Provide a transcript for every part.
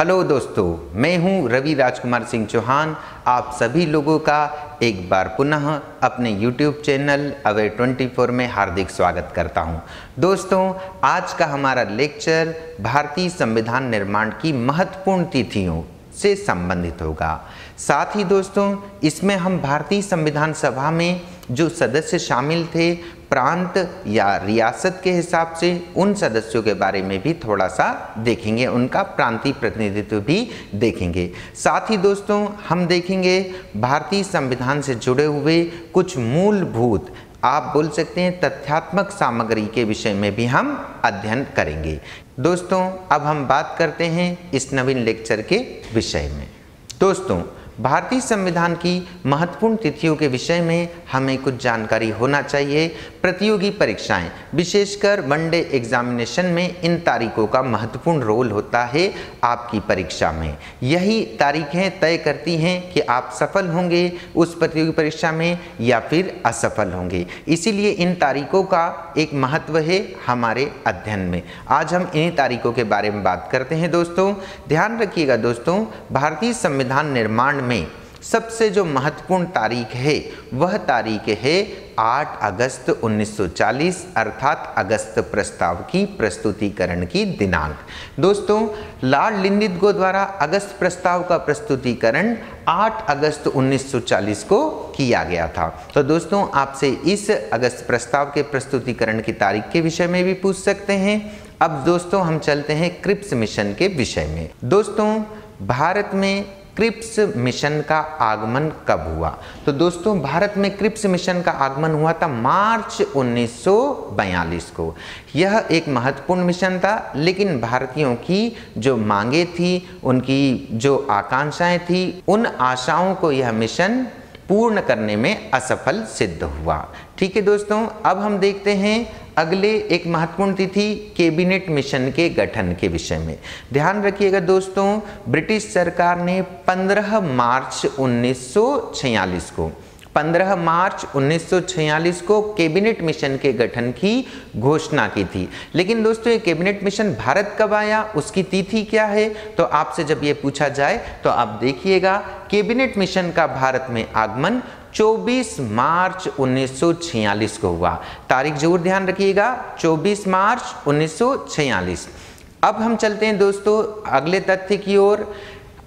Hello दोस्तों, मैं हूं रवि राजकुमार सिंह चौहान। आप सभी लोगों का एक बार पुनः अपने YouTube चैनल अवेयर 24 में हार्दिक स्वागत करता हूं। दोस्तों, आज का हमारा लेक्चर भारतीय संविधान निर्माण की महत्वपूर्ण तिथियों से संबंधित होगा। साथ ही दोस्तों, इसमें हम भारतीय संविधान सभा में जो सदस्य शामिल थे प्रांत या रियासत के हिसाब से, उन सदस्यों के बारे में भी थोड़ा सा देखेंगे, उनका प्रांतीय प्रतिनिधित्व भी देखेंगे। साथ ही दोस्तों, हम देखेंगे भारतीय संविधान से जुड़े हुए कुछ मूलभूत, आप बोल सकते हैं तथ्यात्मक सामग्री के विषय में भी हम अध्ययन करेंगे। दोस्तों, अब हम बात करते हैं इस नवीन लेक्चर के विषय में। दोस्तों, भारतीय संविधान की महत्वपूर्ण तिथियों के विषय में हमें कुछ जानकारी होना चाहिए। प्रतियोगी परीक्षाएं, विशेषकर वनडे एग्जामिनेशन में इन तारीखों का महत्वपूर्ण रोल होता है आपकी परीक्षा में। यही तारीखें तय करती हैं कि आप सफल होंगे उस प्रतियोगी परीक्षा में या फिर असफल होंगे। इसीलिए इन तारीखों का एक महत्व है हमारे अध्ययन में। आज हम इन्हीं तारीखों के बारे में बात करते हैं। दोस्तों, ध्यान रखिएगा दोस्तों, भारतीय संविधान निर्माण में सबसे जो महत्वपूर्ण तारीख है वह तारीख है 8 अगस्त 1940 अर्थात अगस्त प्रस्ताव की प्रस्तुतिकरण की दिनांक। दोस्तों, लॉर्ड लिंलिथगो द्वारा अगस्त प्रस्ताव का प्रस्तुतिकरण 8 अगस्त 1940 को किया गया था। तो दोस्तों, आपसे इस अगस्त प्रस्ताव के प्रस्तुतिकरण की तारीख के विषय में भी पूछ सकते हैं। अब दोस्तों, हम चलते हैं क्रिप्स मिशन के विषय में। दोस्तों, भारत में क्रिप्स मिशन का आगमन कब हुआ? तो दोस्तों, भारत में क्रिप्स मिशन का आगमन हुआ था मार्च 1942 को। यह एक महत्वपूर्ण मिशन था, लेकिन भारतीयों की जो मांगे थी, उनकी जो आकांक्षाएं थी, उन आशाओं को यह मिशन पूर्ण करने में असफल सिद्ध हुआ। ठीक है दोस्तों, अब हम देखते हैं अगले एक महत्वपूर्ण तिथि कैबिनेट मिशन के गठन के विषय में। ध्यान रखिएगा दोस्तों, ब्रिटिश सरकार ने 15 मार्च 1946 को 15 मार्च 1946 को कैबिनेट मिशन के गठन की घोषणा की थी। लेकिन दोस्तों, ये कैबिनेट मिशन भारत कब आया, उसकी तिथि क्या है? तो आपसे जब ये पूछा जाए तो आप देखिएगा, कैबिनेट मिशन का भारत में आगमन 24 मार्च 1946 को हुआ। तारीख जरूर ध्यान रखिएगा, 24 मार्च 1946। अब हम चलते हैं दोस्तों अगले तथ्य की ओर।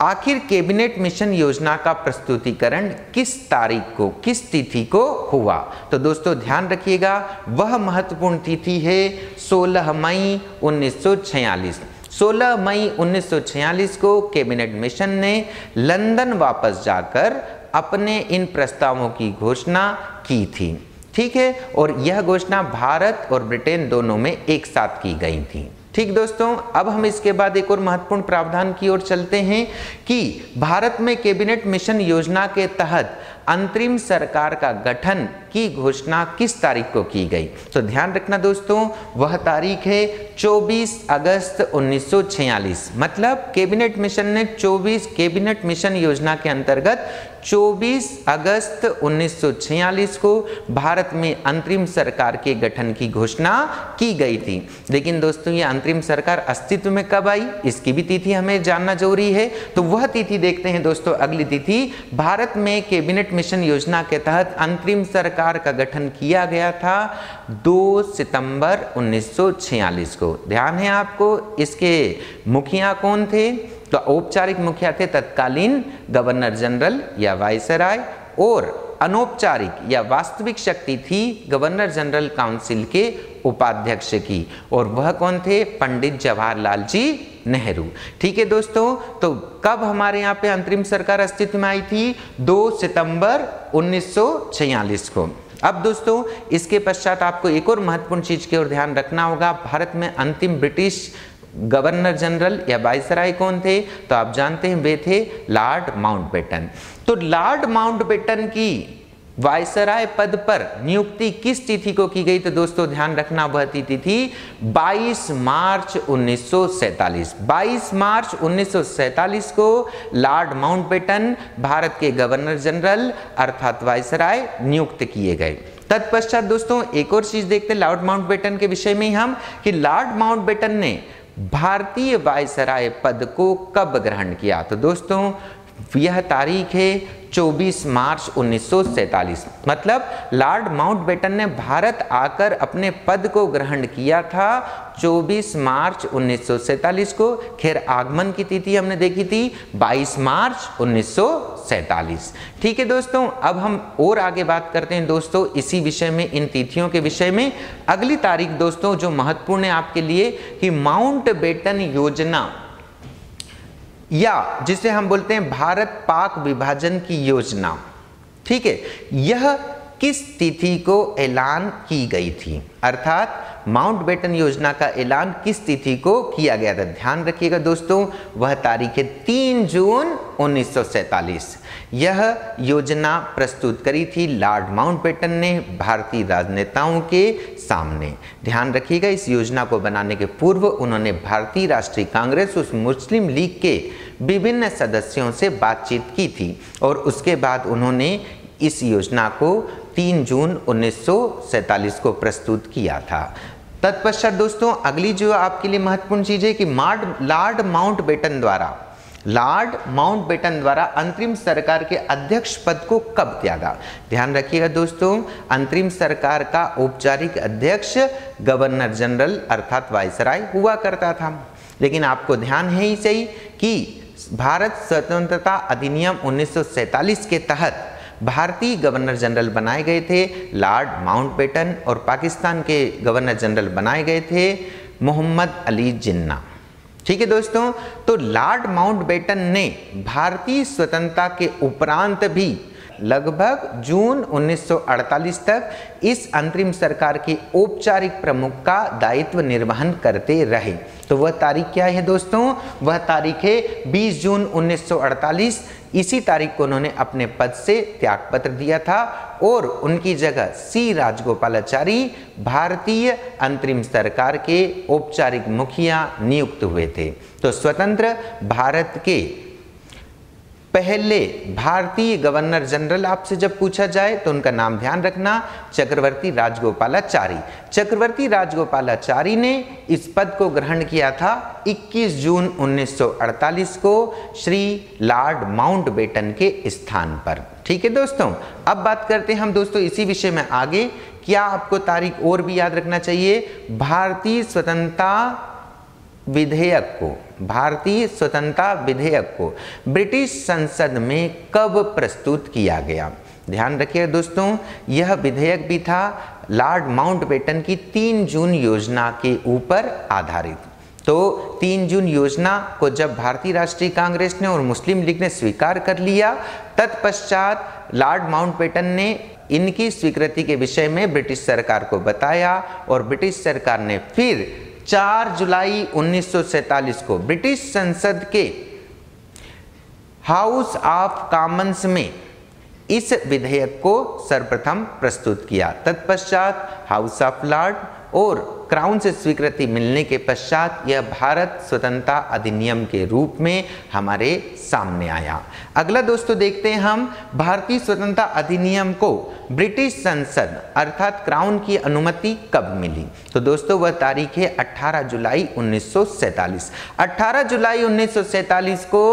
आखिर कैबिनेट मिशन योजना का प्रस्तुतिकरण किस तारीख को, किस तिथि को हुआ? तो दोस्तों, ध्यान रखिएगा, वह महत्वपूर्ण तिथि है 16 मई 1946। 16 मई 1946 को कैबिनेट मिशन ने लंदन वापस जाकर अपने इन प्रस्तावों की घोषणा की थी। ठीक है, और यह घोषणा भारत और ब्रिटेन दोनों में एक साथ की गई थी। ठीक दोस्तों, अब हम इसके बाद एक और महत्वपूर्ण प्रावधान की ओर चलते हैं कि भारत में कैबिनेट मिशन योजना के तहत अंतरिम सरकार का गठन की घोषणा किस तारीख को की गई? तो ध्यान रखना दोस्तों, वह तारीख है 24 अगस्त 1946। मतलब कैबिनेट मिशन ने 24 कैबिनेट मिशन योजना के अंतर्गत 24 अगस्त 1946 को भारत में अंतरिम सरकार के गठन की घोषणा की गई थी। लेकिन दोस्तों, ये अंतरिम सरकार अस्तित्व में कब आई, इसकी भी तिथि हमें जानना जरूरी है। तो वह तिथि देखते हैं दोस्तों, अगली तिथि। भारत में कैबिनेट मिशन योजना के तहत अंतरिम सरकार का गठन किया गया था 2 सितंबर 1946 को। ध्यान है आपको, इसके मुखिया कौन थे? तो औपचारिक मुखिया थे तत्कालीन गवर्नर जनरल या वायसराय, और अनौपचारिक या वास्तविक शक्ति थी गवर्नर जनरल काउंसिल के उपाध्यक्ष की, और वह कौन थे? पंडित जवाहरलाल जी नेहरू। ठीक है दोस्तों, तो कब हमारे यहाँ पे अंतरिम सरकार अस्तित्व में आई थी? 2 सितंबर 1946 को। अब दोस्तों, इसके पश्चात आपको एक और महत्वपूर्ण चीज की ओर ध्यान रखना होगा। भारत में अंतिम ब्रिटिश गवर्नर जनरल या वायसराय कौन थे? तो आप जानते हैं, वे थे लॉर्ड माउंटबेटन। तो लॉर्ड माउंटबेटन की वायसराय पद पर नियुक्ति किस तिथि को की गई? तो दोस्तों, ध्यान रखना, वह तिथि थी 22 मार्च 1947। 22 मार्च 1947 को लॉर्ड माउंटबेटन भारत के गवर्नर जनरल अर्थात वायसराय नियुक्त किए गए। तत्पश्चात दोस्तों, एक और चीज देखते हैं लॉर्ड माउंटबेटन के विषय में हम, कि लॉर्ड माउंटबेटन ने भारतीय वायसराय पद को कब ग्रहण किया? तो दोस्तों यह तारीख है 24 मार्च 1947। मतलब लॉर्ड माउंटबेटन ने भारत आकर अपने पद को ग्रहण किया था 24 मार्च 1947 को। खैर आगमन की तिथि हमने देखी थी 22 मार्च 1947। ठीक है दोस्तों, अब हम और आगे बात करते हैं दोस्तों इसी विषय में, इन तिथियों के विषय में। अगली तारीख दोस्तों जो महत्वपूर्ण है आपके लिए कि माउंटबेटन योजना, या जिसे हम बोलते हैं भारत पाक विभाजन की योजना, ठीक है, यह किस तिथि को ऐलान की गई थी? अर्थात माउंटबेटन योजना का ऐलान किस तिथि को किया गया था? ध्यान रखिएगा दोस्तों, वह तारीख है 3 जून 1947। यह योजना प्रस्तुत करी थी लॉर्ड माउंटबेटन ने भारतीय राजनेताओं के सामने। ध्यान रखिएगा, इस योजना को बनाने के पूर्व उन्होंने भारतीय राष्ट्रीय कांग्रेस, उस मुस्लिम लीग के विभिन्न सदस्यों से बातचीत की थी और उसके बाद उन्होंने इस योजना को 3 जून 1947 को प्रस्तुत किया था। तत्पश्चात दोस्तों अगली जो आपके लिए महत्वपूर्ण चीज है कि लॉर्ड माउंटबेटन द्वारा अंतरिम सरकार के अध्यक्ष पद को कब त्यागा? ध्यान रखिएगा दोस्तों, अंतरिम सरकार का औपचारिक अध्यक्ष गवर्नर जनरल अर्थात वायसराय हुआ करता था। लेकिन आपको ध्यान है ही सही कि भारत स्वतंत्रता अधिनियम 1947 के तहत भारतीय गवर्नर जनरल बनाए गए थे लॉर्ड माउंटबेटन और पाकिस्तान के गवर्नर जनरल बनाए गए थे मोहम्मद अली जिन्ना। ठीक है दोस्तों, तो लॉर्ड माउंटबेटन ने भारतीय स्वतंत्रता के उपरांत भी लगभग जून 1948 तक इस अंतरिम सरकार के औपचारिक प्रमुख का दायित्व निर्वहन करते रहे। तो वह तारीख क्या है दोस्तों? वह तारीख है 20 जून 1948। इसी तारीख को उन्होंने अपने पद से त्यागपत्र दिया था और उनकी जगह सी राजगोपालाचारी भारतीय अंतरिम सरकार के औपचारिक मुखिया नियुक्त हुए थे। तो स्वतंत्र भारत के पहले भारतीय गवर्नर जनरल आपसे जब पूछा जाए तो उनका नाम ध्यान रखना, चक्रवर्ती राजगोपालाचारी। चक्रवर्ती राजगोपालाचारी ने इस पद को ग्रहण किया था 21 जून 1948 को श्री लॉर्ड माउंटबेटन के स्थान पर। ठीक है दोस्तों, अब बात करते हैं हम दोस्तों इसी विषय में आगे। क्या आपको तारीख और भी याद रखना चाहिए? भारतीय स्वतंत्रता विधेयक को ब्रिटिश संसद में कब प्रस्तुत किया गया? ध्यान रखिए दोस्तों, यह विधेयक भी था लॉर्ड माउंटबेटन की 3 जून योजना के ऊपर आधारित। तो 3 जून योजना को जब भारतीय राष्ट्रीय कांग्रेस ने और मुस्लिम लीग ने स्वीकार कर लिया, तत्पश्चात लॉर्ड माउंटबेटन ने इनकी स्वीकृति के विषय में ब्रिटिश सरकार को बताया और ब्रिटिश सरकार ने फिर 4 जुलाई 1947 को ब्रिटिश संसद के हाउस ऑफ कॉमन्स में इस विधेयक को सर्वप्रथम प्रस्तुत किया। तत्पश्चात हाउस ऑफ लॉर्ड और क्राउन से स्वीकृति मिलने के पश्चात यह भारत स्वतंत्रता अधिनियम के रूप में हमारे सामने आया। अगला दोस्तों देखते हैं हम भारतीय स्वतंत्रता अधिनियम को ब्रिटिश संसद अर्थात क्राउन की अनुमति कब मिली? तो दोस्तों वह तारीख है 18 जुलाई 1947। 18 जुलाई 1947 को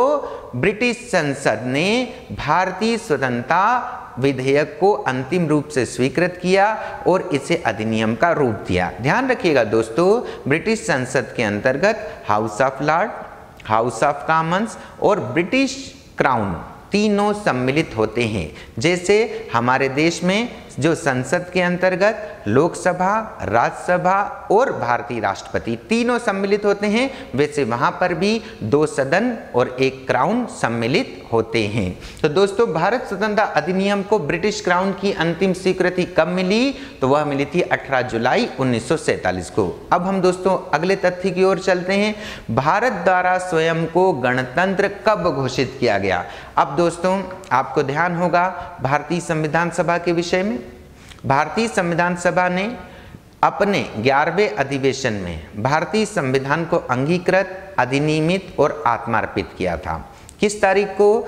ब्रिटिश संसद ने भारतीय स्वतंत्रता विधेयक को अंतिम रूप से स्वीकृत किया और इसे अधिनियम का रूप दिया। ध्यान रखिएगा दोस्तों, ब्रिटिश संसद के अंतर्गत house of Lord, house of Commons और ब्रिटिश क्राउन तीनों सम्मिलित होते हैं। जैसे हमारे देश में जो संसद के अंतर्गत लोकसभा, राज्यसभा और भारतीय राष्ट्रपति तीनों सम्मिलित होते हैं, वैसे वहां पर भी 2 सदन और 1 क्राउन सम्मिलित होते हैं। तो दोस्तों भारत स्वतंत्रता अधिनियम को ब्रिटिश क्राउन की अंतिम स्वीकृति कब मिली? तो वह मिली थी 18 जुलाई 1947 को। अब हम दोस्तों अगले तथ्य की ओर चलते हैं। भारत द्वारा स्वयं को गणतंत्र कब घोषित किया गया? अब दोस्तों आपको ध्यान होगा भारतीय संविधान सभा के विषय में। भारतीय संविधान सभा ने अपने 11वें अधिवेशन में भारतीय संविधान को अंगीकृत, अधिनियमित और आत्मार्पित किया था। किस तारीख को?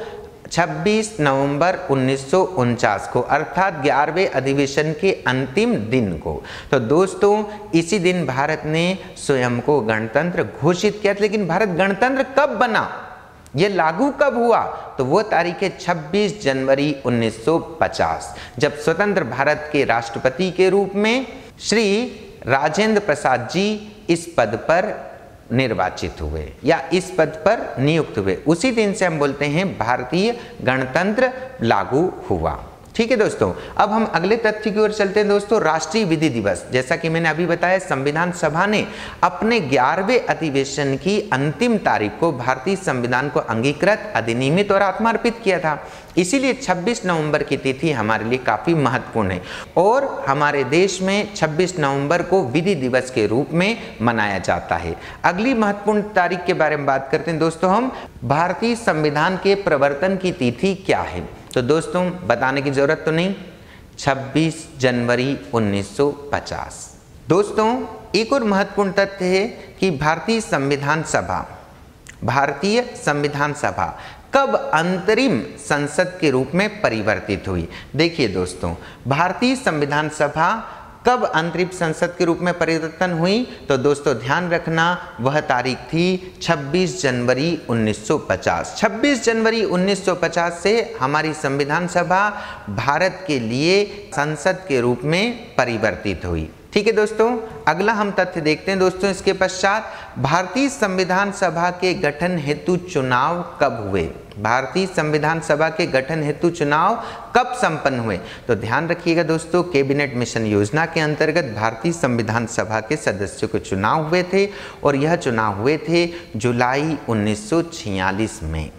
26 नवंबर 1949 को, अर्थात 11वें अधिवेशन के अंतिम दिन को। तो दोस्तों इसी दिन भारत ने स्वयं को गणतंत्र घोषित किया। लेकिन भारत गणतंत्र कब बना, ये लागू कब हुआ, तो वो तारीख है 26 जनवरी 1950, जब स्वतंत्र भारत के राष्ट्रपति के रूप में श्री राजेंद्र प्रसाद जी इस पद पर निर्वाचित हुए या इस पद पर नियुक्त हुए। उसी दिन से हम बोलते हैं भारतीय गणतंत्र लागू हुआ। ठीक है दोस्तों, अब हम अगले तथ्य की ओर चलते हैं दोस्तों। राष्ट्रीय विधि दिवस, जैसा कि मैंने अभी बताया, संविधान सभा ने अपने 11वें अधिवेशन की अंतिम तारीख को भारतीय संविधान को अंगीकृत, अधिनियमित और आत्मार्पित किया था। इसीलिए 26 नवंबर की तिथि हमारे लिए काफी महत्वपूर्ण है और हमारे देश में 26 नवंबर को विधि दिवस के रूप में मनाया जाता है। अगली महत्वपूर्ण तारीख के बारे में बात करते हैं दोस्तों हम। भारतीय संविधान के प्रवर्तन की तिथि क्या है, तो दोस्तों बताने की जरूरत तो नहीं, 26 जनवरी 1950। दोस्तों एक और महत्वपूर्ण तथ्य है कि भारतीय संविधान सभा कब अंतरिम संसद के रूप में परिवर्तित हुई। देखिए दोस्तों, भारतीय संविधान सभा कब अंतरिम संसद के रूप में परिवर्तन हुई, तो दोस्तों ध्यान रखना वह तारीख थी 26 जनवरी 1950। 26 जनवरी 1950 से हमारी संविधान सभा भारत के लिए संसद के रूप में परिवर्तित हुई। ठीक है दोस्तों, अगला हम तथ्य देखते हैं दोस्तों। इसके पश्चात भारतीय संविधान सभा के गठन हेतु चुनाव कब हुए, भारतीय संविधान सभा के गठन हेतु चुनाव कब संपन्न हुए, तो ध्यान रखिएगा दोस्तों, कैबिनेट मिशन योजना के अंतर्गत भारतीय संविधान सभा के सदस्यों के चुनाव हुए थे और यह चुनाव हुए थे जुलाई 1946 में।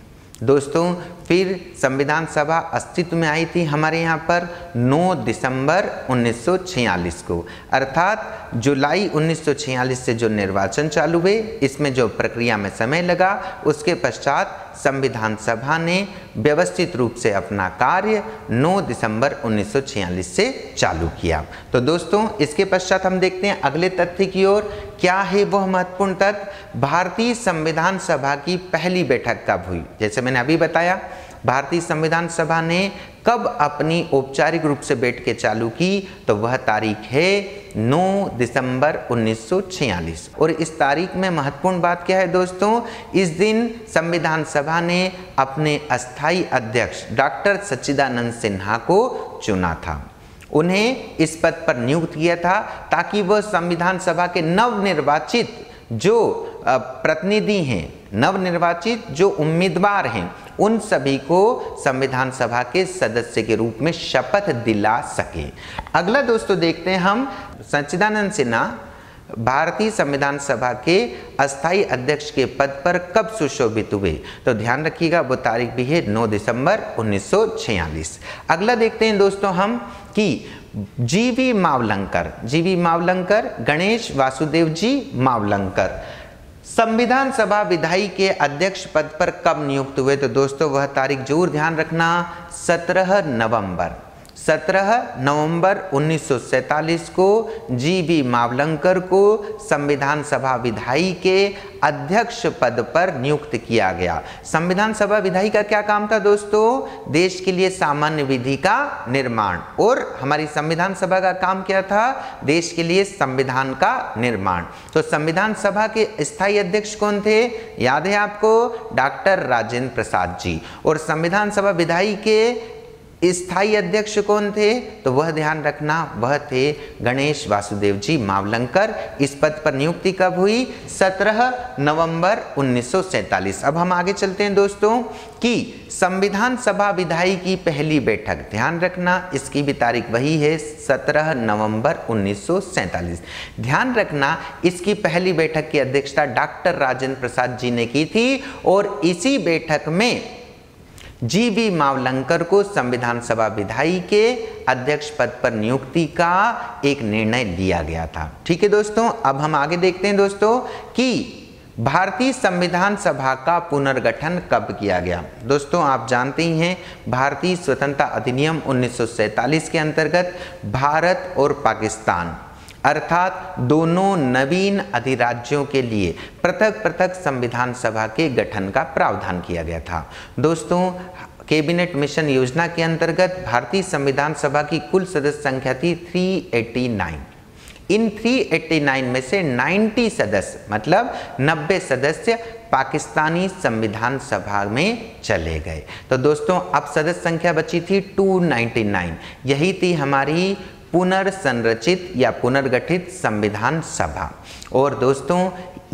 दोस्तों फिर संविधान सभा अस्तित्व में आई थी हमारे यहाँ पर 9 दिसंबर 1946 को, अर्थात जुलाई 1946 से जो निर्वाचन चालू हुए, इसमें जो प्रक्रिया में समय लगा, उसके पश्चात संविधान सभा ने व्यवस्थित रूप से अपना कार्य 9 दिसंबर 1946 से चालू किया। तो दोस्तों इसके पश्चात हम देखते हैं अगले तथ्य की ओर। क्या है वह महत्वपूर्ण तथ्य, भारतीय संविधान सभा की पहली बैठक कब हुई। जैसे मैंने अभी बताया, भारतीय संविधान सभा ने कब अपनी औपचारिक रूप से बैठकें चालू की, तो वह तारीख है 9 दिसंबर 1946। और इस तारीख में महत्वपूर्ण बात क्या है दोस्तों, इस दिन संविधान सभा ने अपने अस्थायी अध्यक्ष डॉक्टर सच्चिदानंद सिन्हा को चुना था, उन्हें इस पद पर नियुक्त किया था ताकि वह संविधान सभा के नवनिर्वाचित जो प्रतिनिधि हैं, नवनिर्वाचित जो उम्मीदवार हैं, उन सभी को संविधान सभा के सदस्य के रूप में शपथ दिला सके। अगला दोस्तों देखते हैं हम, सच्चिदानंद सिन्हा भारतीय संविधान सभा के अस्थायी अध्यक्ष के पद पर कब सुशोभित हुए, तो ध्यान रखिएगा वो तारीख भी है 9 दिसंबर 1946। अगला देखते हैं दोस्तों हम कि जीवी मावलंकर गणेश वासुदेव जी मावलंकर संविधान सभा विधायी के अध्यक्ष पद पर कब नियुक्त हुए, तो दोस्तों वह तारीख जरूर ध्यान रखना, 17 नवंबर 1947 को जीवी मावलंकर को संविधान सभा विधायी के अध्यक्ष पद पर नियुक्त किया गया। संविधान सभा विधायी का क्या काम था दोस्तों, देश के लिए सामान्य विधि का निर्माण, और हमारी संविधान सभा का काम क्या था, देश के लिए संविधान का निर्माण। तो संविधान सभा के स्थायी अध्यक्ष कौन थे, याद है आपको, डॉक्टर राजेंद्र प्रसाद जी। और संविधान सभा विधायी के स्थायी अध्यक्ष कौन थे, तो वह ध्यान रखना, वह थे गणेश वासुदेव जी मावलंकर। इस पद पर नियुक्ति कब हुई, 17 नवंबर 1947। अब हम आगे चलते हैं दोस्तों कि संविधान सभा विधायी की पहली बैठक, ध्यान रखना इसकी भी तारीख वही है, 17 नवंबर 1947। ध्यान रखना इसकी पहली बैठक की अध्यक्षता डॉक्टर राजेंद्र प्रसाद जी ने की थी और इसी बैठक में जीवी मावलंकर को संविधान सभा विधायी के अध्यक्ष पद पर नियुक्ति का एक निर्णय लिया गया था। ठीक है दोस्तों, अब हम आगे देखते हैं दोस्तों कि भारतीय संविधान सभा का पुनर्गठन कब किया गया। दोस्तों आप जानते ही हैं, भारतीय स्वतंत्रता अधिनियम 1947 के अंतर्गत भारत और पाकिस्तान अर्थात दोनों नवीन अधिराज्यों के लिए पृथक पृथक संविधान सभा के गठन का प्रावधान किया गया था। दोस्तों कैबिनेट मिशन योजना के अंतर्गत भारतीय संविधान सभा की कुल सदस्य संख्या थी 389। इन 389 में से 90 सदस्य मतलब 90 सदस्य पाकिस्तानी संविधान सभा में चले गए। तो दोस्तों अब सदस्य संख्या बची थी 299। यही थी हमारी पुनर्संरचित या पुनर्गठित संविधान सभा। और दोस्तों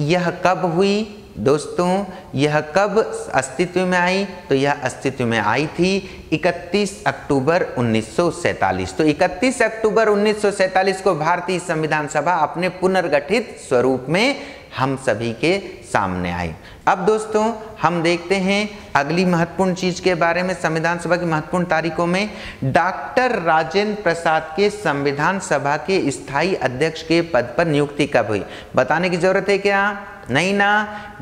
यह कब हुई? दोस्तों यह कब अस्तित्व में आई? तो यह अस्तित्व में आई थी 31 अक्टूबर 1947। तो 31 अक्टूबर 1947 को भारतीय संविधान सभा अपने पुनर्गठित स्वरूप में हम सभी के सामने आई। अब दोस्तों हम देखते हैं अगली महत्वपूर्ण चीज के बारे में। संविधान सभा की महत्वपूर्ण तारीखों में डॉक्टर राजेंद्र प्रसाद के संविधान सभा के स्थायी अध्यक्ष के पद पर नियुक्ति कब हुई? बताने की जरूरत है क्या? नहीं ना।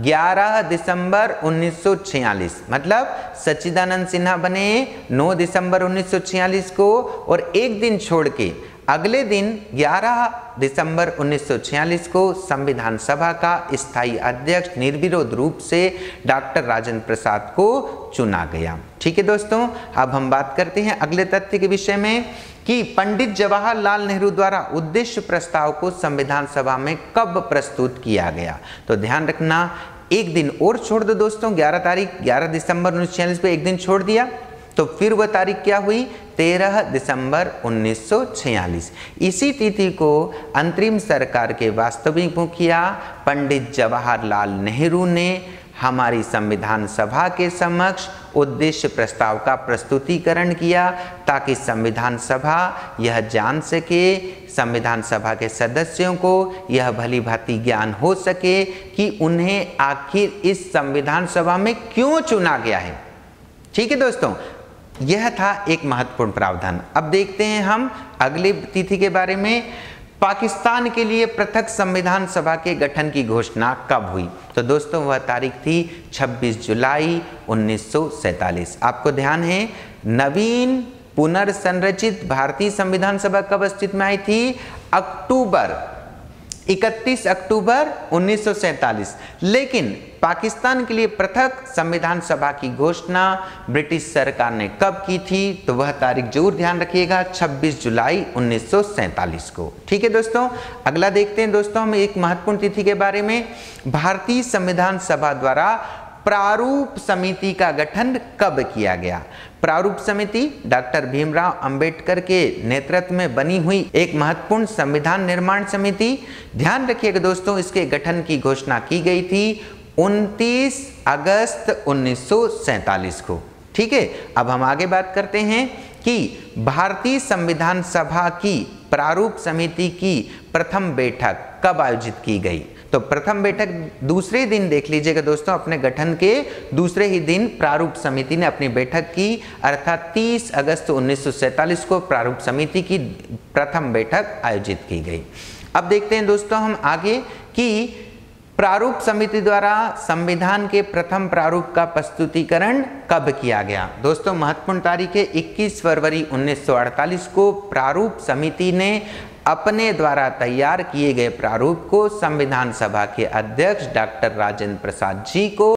11 दिसंबर 1946 मतलब सच्चिदानंद सिन्हा बने 9 दिसंबर 1946 को, और एक दिन छोड़ के अगले दिन 11 दिसंबर 1946 को संविधान सभा का स्थायी अध्यक्ष निर्विरोध रूप से डॉक्टर राजेंद्र प्रसाद को चुना गया। ठीक है दोस्तों, अब हम बात करते हैं अगले तथ्य के विषय में कि पंडित जवाहरलाल नेहरू द्वारा उद्देश्य प्रस्ताव को संविधान सभा में कब प्रस्तुत किया गया? तो ध्यान रखना, एक दिन और छोड़ दो दोस्तों, 11 दिसंबर 1946 पे एक दिन छोड़ दिया, तो फिर वह तारीख क्या हुई? 13 दिसंबर 1946। इसी तिथि को अंतरिम सरकार के वास्तविक मुखिया पंडित जवाहरलाल नेहरू ने हमारी संविधान सभा के समक्ष उद्देश्य प्रस्ताव का प्रस्तुतिकरण किया, ताकि संविधान सभा यह जान सके, संविधान सभा के सदस्यों को यह भली भांति ज्ञान हो सके कि उन्हें आखिर इस संविधान सभा में क्यों चुना गया है। ठीक है दोस्तों, यह था एक महत्वपूर्ण प्रावधान। अब देखते हैं हम अगली तिथि के बारे में। पाकिस्तान के लिए पृथक संविधान सभा के गठन की घोषणा कब हुई? तो दोस्तों वह तारीख थी 26 जुलाई 1947। आपको ध्यान है, नवीन पुनर्संरचित भारतीय संविधान सभा कब अस्तित्व में आई थी? 31 अक्टूबर 1947। लेकिन पाकिस्तान के लिए पृथक संविधान सभा की घोषणा ब्रिटिश सरकार ने कब की थी? तो वह तारीख जरूर ध्यान रखिएगा, 26 जुलाई 1947 को। ठीक है दोस्तों, अगला देखते हैं दोस्तों हम एक महत्वपूर्ण तिथि के बारे में। भारतीय संविधान सभा द्वारा प्रारूप समिति का गठन कब किया गया? प्रारूप समिति डॉक्टर भीमराव अंबेडकर के नेतृत्व में बनी हुई एक महत्वपूर्ण संविधान निर्माण समिति। ध्यान रखिएगा दोस्तों, इसके गठन की घोषणा की गई थी 29 अगस्त 1947 को। ठीक है, अब हम आगे बात करते हैं कि भारतीय संविधान सभा की प्रारूप समिति की प्रथम बैठक कब आयोजित की गई? तो प्रथम बैठक दूसरे दिन देख लीजिएगा दोस्तों, अपने गठन के दूसरे ही दिन प्रारूप समिति ने अपनी बैठक की, अर्थात 30 अगस्त 1947 को प्रारूप समिति की प्रथम बैठक आयोजित की गई। अब देखते हैं दोस्तों हम आगे कि प्रारूप समिति द्वारा संविधान के प्रथम प्रारूप का प्रस्तुतिकरण कब किया गया? दोस्तों महत्वपूर्ण तारीख है 21 फरवरी 1948 को प्रारूप समिति ने अपने द्वारा तैयार किए गए प्रारूप को संविधान सभा के अध्यक्ष डॉक्टर राजेंद्र प्रसाद जी को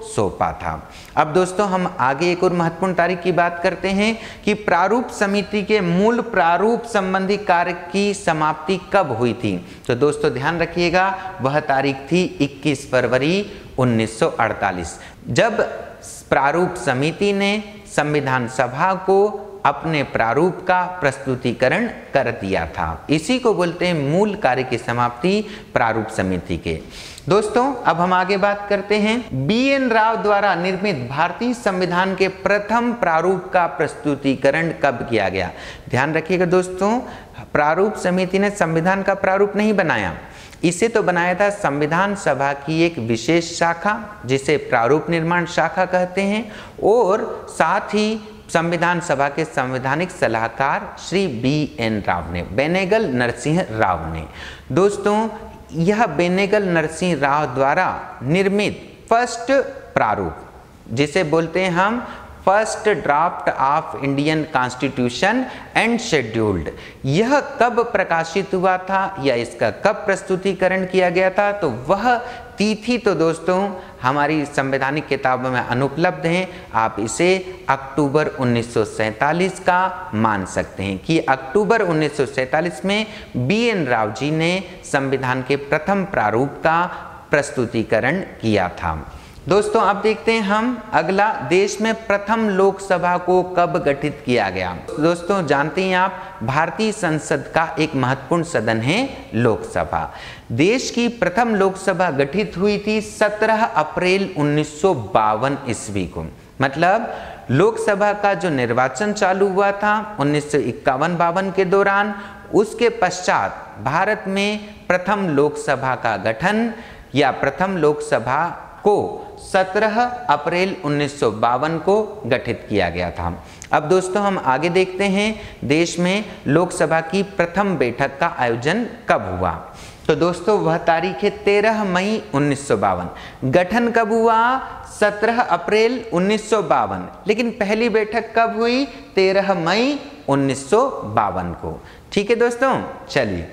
सौंपा था। अब दोस्तों हम आगे एक और महत्वपूर्ण तारीख की बात करते हैं कि प्रारूप समिति के मूल प्रारूप संबंधी कार्य की समाप्ति कब हुई थी? तो दोस्तों ध्यान रखिएगा, वह तारीख थी 21 फरवरी 1948, जब प्रारूप समिति ने संविधान सभा को अपने प्रारूप का प्रस्तुतिकरण कर दिया था। इसी को बोलते हैं मूल कार्य की समाप्ति प्रारूप समिति के। दोस्तों अब हम आगे बात करते हैं BN राव द्वारा निर्मित भारतीय संविधान के प्रथम प्रारूप का प्रस्तुतिकरण कब किया गया? ध्यान रखिएगा दोस्तों, प्रारूप समिति ने संविधान का प्रारूप नहीं बनाया, इसे तो बनाया था संविधान सभा की एक विशेष शाखा जिसे प्रारूप निर्माण शाखा कहते हैं, और साथ ही संविधान सभा के संवैधानिक सलाहकार श्री BN राव ने, बेनेगल नरसिंह राव ने। दोस्तों यह बेनेगल नरसिंह राव द्वारा निर्मित फर्स्ट प्रारूप, जिसे बोलते हैं हम first draft of Indian constitution and scheduled, यह कब प्रकाशित हुआ था या इसका कब प्रस्तुतिकरण किया गया था? तो वह तिथि तो दोस्तों हमारी संवैधानिक किताबों में अनुपलब्ध हैं, आप इसे अक्टूबर 1947 का मान सकते हैं कि अक्टूबर 1947 में BN राव जी ने संविधान के प्रथम प्रारूप का प्रस्तुतिकरण किया था। दोस्तों अब देखते हैं हम अगला, देश में प्रथम लोकसभा को कब गठित किया गया। दोस्तों जानते हैं आप, भारतीय संसद का एक महत्वपूर्ण सदन है लोकसभा। देश की प्रथम लोकसभा गठित हुई थी 17 अप्रैल 1952 ईस्वी को। मतलब लोकसभा का जो निर्वाचन चालू हुआ था 1951-52 के दौरान, उसके पश्चात भारत में प्रथम लोकसभा का गठन या प्रथम लोकसभा को 17 अप्रैल 1952 को गठित किया गया था। अब दोस्तों हम आगे देखते हैं देश में लोकसभा की प्रथम बैठक का आयोजन कब हुआ। तो दोस्तों वह तारीख है 13 मई 1952। गठन कब हुआ? 17 अप्रैल 1952, लेकिन पहली बैठक कब हुई? 13 मई 1952 को। ठीक है दोस्तों, चलिए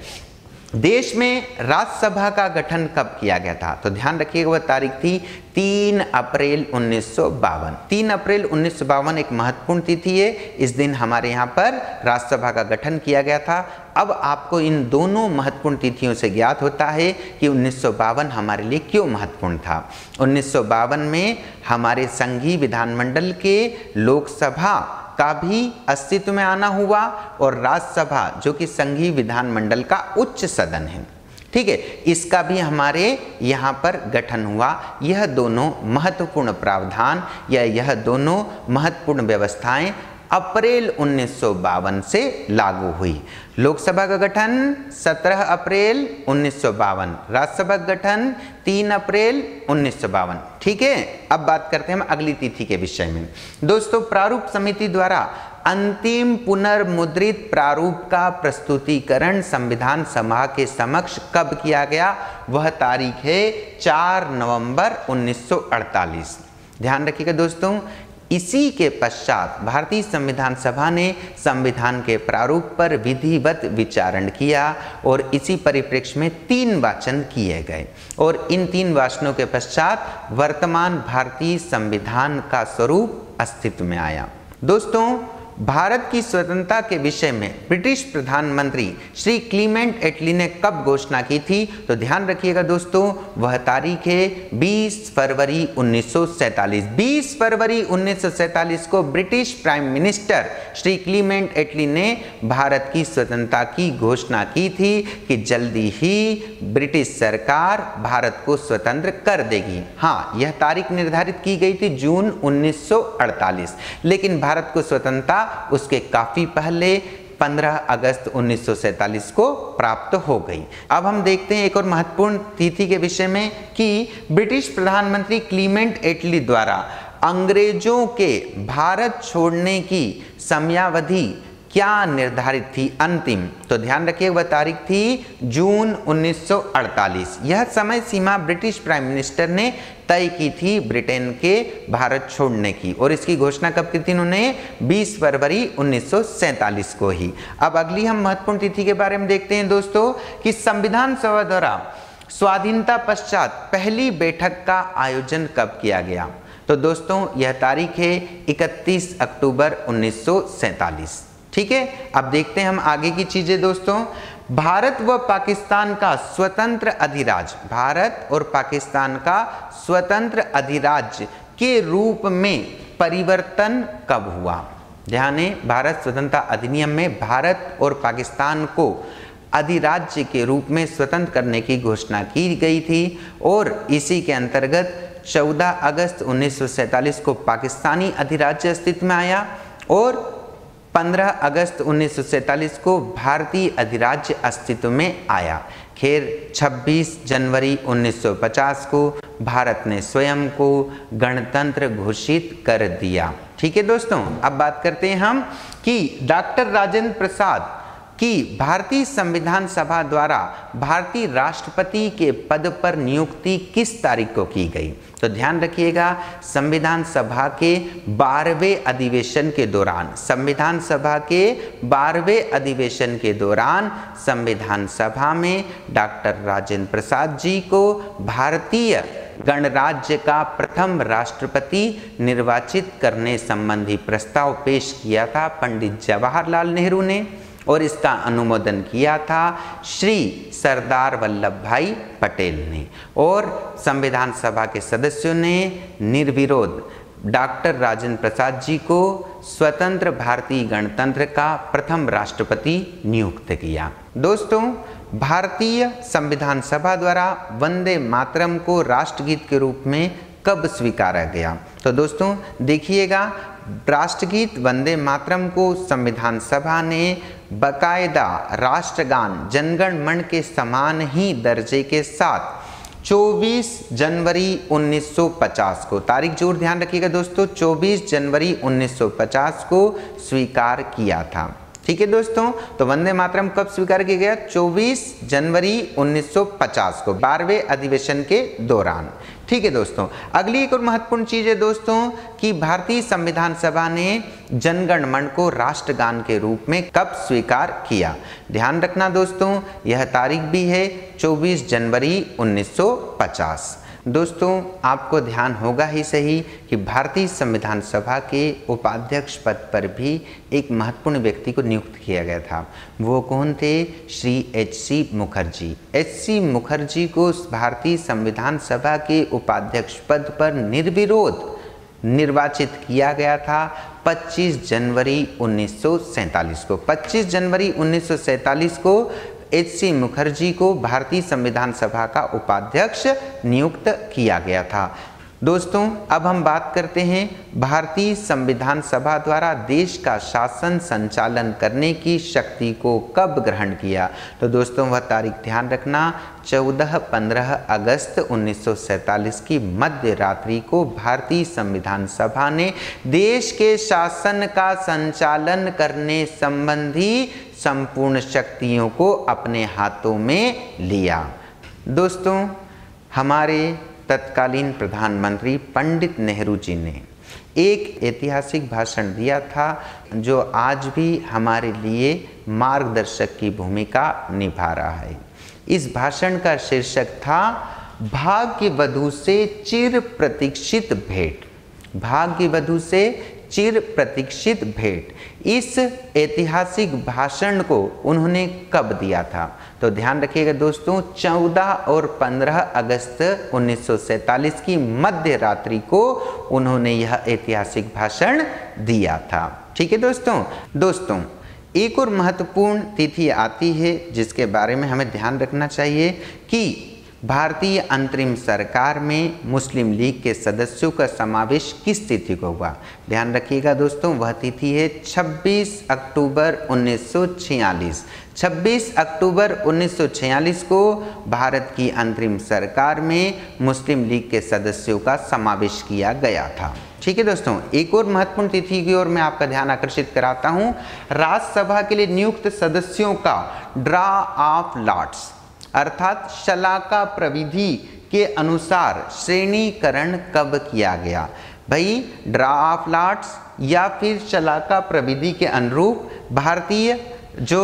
देश में राज्यसभा का गठन कब किया गया था? तो ध्यान रखिएगा वह तारीख थी 3 अप्रैल 1952। 3 अप्रैल 1952 एक महत्वपूर्ण तिथि है। इस दिन हमारे यहाँ पर राज्यसभा का गठन किया गया था। अब आपको इन दोनों महत्वपूर्ण तिथियों से ज्ञात होता है कि 1952 हमारे लिए क्यों महत्वपूर्ण था। 1952 में हमारे संघीय विधानमंडल के लोकसभा का भी अस्तित्व में आना हुआ और राज्यसभा जो कि संघीय विधानमंडल का उच्च सदन है, ठीक है, इसका भी हमारे यहाँ पर गठन हुआ। यह दोनों महत्वपूर्ण प्रावधान या यह दोनों महत्वपूर्ण व्यवस्थाएं अप्रैल 1952 से लागू हुई। लोकसभा का गठन 17 अप्रैल 1952, राज्यसभा का गठन 3 अप्रैल 1952। ठीक है, अब बात करते हैं हम अगली तिथि के विषय में। दोस्तों प्रारूप समिति द्वारा अंतिम पुनर्मुद्रित प्रारूप का प्रस्तुतिकरण संविधान सभा के समक्ष कब किया गया? वह तारीख है 4 नवंबर 1948। ध्यान रखिएगा दोस्तों, इसी के पश्चात भारतीय संविधान सभा ने संविधान के प्रारूप पर विधिवत विचारण किया और इसी परिप्रेक्ष्य में 3 वाचन किए गए और इन 3 वाचनों के पश्चात वर्तमान भारतीय संविधान का स्वरूप अस्तित्व में आया। दोस्तों भारत की स्वतंत्रता के विषय में ब्रिटिश प्रधानमंत्री श्री क्लीमेंट एटली ने कब घोषणा की थी? तो ध्यान रखिएगा दोस्तों, वह तारीख है 20 फरवरी 1947। 20 फरवरी 1947 को British prime minister Shri Clement Attlee ने भारत की स्वतंत्रता की घोषणा की थी कि जल्दी ही ब्रिटिश सरकार भारत को स्वतंत्र कर देगी। हाँ, यह तारीख निर्धारित की गई थी जून 1948, लेकिन भारत को स्वतंत्रता उसके काफी पहले 15 अगस्त 1947 को प्राप्त हो गई। अब हम देखते हैं एक और महत्वपूर्ण तिथि के विषय में कि ब्रिटिश प्रधानमंत्री क्लीमेंट एटली द्वारा अंग्रेजों के भारत छोड़ने की समयावधि क्या निर्धारित थी अंतिम? तो ध्यान रखिए वह तारीख थी जून 1948। यह समय सीमा ब्रिटिश प्राइम मिनिस्टर ने तय की थी ब्रिटेन के भारत छोड़ने की और इसकी घोषणा कब की थी उन्होंने? 20 फरवरी 1947 को ही। अब अगली हम महत्वपूर्ण तिथि के बारे में देखते हैं दोस्तों कि संविधान सभा द्वारा स्वाधीनता पश्चात पहली बैठक का आयोजन कब किया गया? तो दोस्तों यह तारीख है 31 अक्टूबर 1947। ठीक है, अब देखते हैं हम आगे की चीजें दोस्तों। भारत व पाकिस्तान का स्वतंत्र अधिराज्य, भारत और पाकिस्तान का स्वतंत्र अधिराज्य के रूप में परिवर्तन कब हुआ? ध्यान है, भारत स्वतंत्रता अधिनियम में भारत और पाकिस्तान को अधिराज्य के रूप में स्वतंत्र करने की घोषणा की गई थी और इसी के अंतर्गत 14 अगस्त 1947 को पाकिस्तानी अधिराज्य अस्तित्व में आया और 15 अगस्त 1947 को भारतीय अधिराज्य अस्तित्व में आया। खैर 26 जनवरी 1950 को भारत ने स्वयं को गणतंत्र घोषित कर दिया। ठीक है दोस्तों, अब बात करते हैं हम कि डॉक्टर राजेंद्र प्रसाद कि भारतीय संविधान सभा द्वारा भारतीय राष्ट्रपति के पद पर नियुक्ति किस तारीख को की गई। तो ध्यान रखिएगा, संविधान सभा के 12वें अधिवेशन के दौरान, संविधान सभा के 12वें अधिवेशन के दौरान संविधान सभा में डॉक्टर राजेंद्र प्रसाद जी को भारतीय गणराज्य का प्रथम राष्ट्रपति निर्वाचित करने संबंधी प्रस्ताव पेश किया था पंडित जवाहरलाल नेहरू ने, और इसका अनुमोदन किया था श्री सरदार वल्लभ भाई पटेल ने। और संविधान सभा के सदस्यों ने निर्विरोध डॉक्टर राजेंद्र प्रसाद जी को स्वतंत्र भारतीय गणतंत्र का प्रथम राष्ट्रपति नियुक्त किया। दोस्तों, भारतीय संविधान सभा द्वारा वंदे मातरम को राष्ट्रगीत के रूप में कब स्वीकारा गया। तो दोस्तों देखिएगा, राष्ट्रगीत वंदे मातरम को संविधान सभा ने बकायदा राष्ट्रगान जनगण मन के समान ही दर्जे के साथ 24 जनवरी 1950 को, तारीख जरूर ध्यान रखिएगा दोस्तों, 24 जनवरी 1950 को स्वीकार किया था। ठीक है दोस्तों, तो वंदे मातरम कब स्वीकार किया गया? 24 जनवरी 1950 को, 12वें अधिवेशन के दौरान। ठीक है दोस्तों, अगली एक और महत्वपूर्ण चीज है दोस्तों कि भारतीय संविधान सभा ने जनगण मन को राष्ट्रगान के रूप में कब स्वीकार किया। ध्यान रखना दोस्तों, यह तारीख भी है 24 जनवरी 1950। दोस्तों, आपको ध्यान होगा ही सही कि भारतीय संविधान सभा के उपाध्यक्ष पद पर भी एक महत्वपूर्ण व्यक्ति को नियुक्त किया गया था। वो कौन थे? श्री H.C. मुखर्जी। H.C. मुखर्जी को भारतीय संविधान सभा के उपाध्यक्ष पद पर निर्विरोध निर्वाचित किया गया था 25 जनवरी 1947 को। 25 जनवरी 1947 को H.C. मुखर्जी को भारतीय संविधान सभा का उपाध्यक्ष नियुक्त किया गया था। दोस्तों, अब हम बात करते हैं भारतीय संविधान सभा द्वारा देश का शासन संचालन करने की शक्ति को कब ग्रहण किया। तो दोस्तों, वह तारीख ध्यान रखना, 14-15 अगस्त 1947 की मध्य रात्रि को भारतीय संविधान सभा ने देश के शासन का संचालन करने संबंधी संपूर्ण शक्तियों को अपने हाथों में लिया। दोस्तों, हमारे तत्कालीन प्रधानमंत्री पंडित नेहरू जी ने एक ऐतिहासिक भाषण दिया था जो आज भी हमारे लिए मार्गदर्शक की भूमिका निभा रहा है। इस भाषण का शीर्षक था भाग्यवधू से चिर प्रतीक्षित भेंट। भाग्यवधू से चिर प्रतीक्षित भेंट। इस ऐतिहासिक भाषण को उन्होंने कब दिया था? तो ध्यान रखिएगा दोस्तों, 14 और 15 अगस्त 1947 की मध्य रात्रि को उन्होंने यह ऐतिहासिक भाषण दिया था। ठीक है दोस्तों, एक और महत्वपूर्ण तिथि आती है जिसके बारे में हमें ध्यान रखना चाहिए कि भारतीय अंतरिम सरकार में मुस्लिम लीग के सदस्यों का समावेश किस तिथि को हुआ। ध्यान रखिएगा दोस्तों, वह तिथि है 26 अक्टूबर 1946। 26 अक्टूबर 1946 को भारत की अंतरिम सरकार में मुस्लिम लीग के सदस्यों का समावेश किया गया था। ठीक है दोस्तों, एक और महत्वपूर्ण तिथि की ओर मैं आपका ध्यान आकर्षित कराता हूं। राज्यसभा के लिए नियुक्त सदस्यों का ड्रा ऑफ लॉट्स अर्थात शलाका प्रविधि के अनुसार श्रेणीकरण कब किया गया। भाई, ड्रा ऑफ लॉट्स या फिर शलाका प्रविधि के अनुरूप भारतीय जो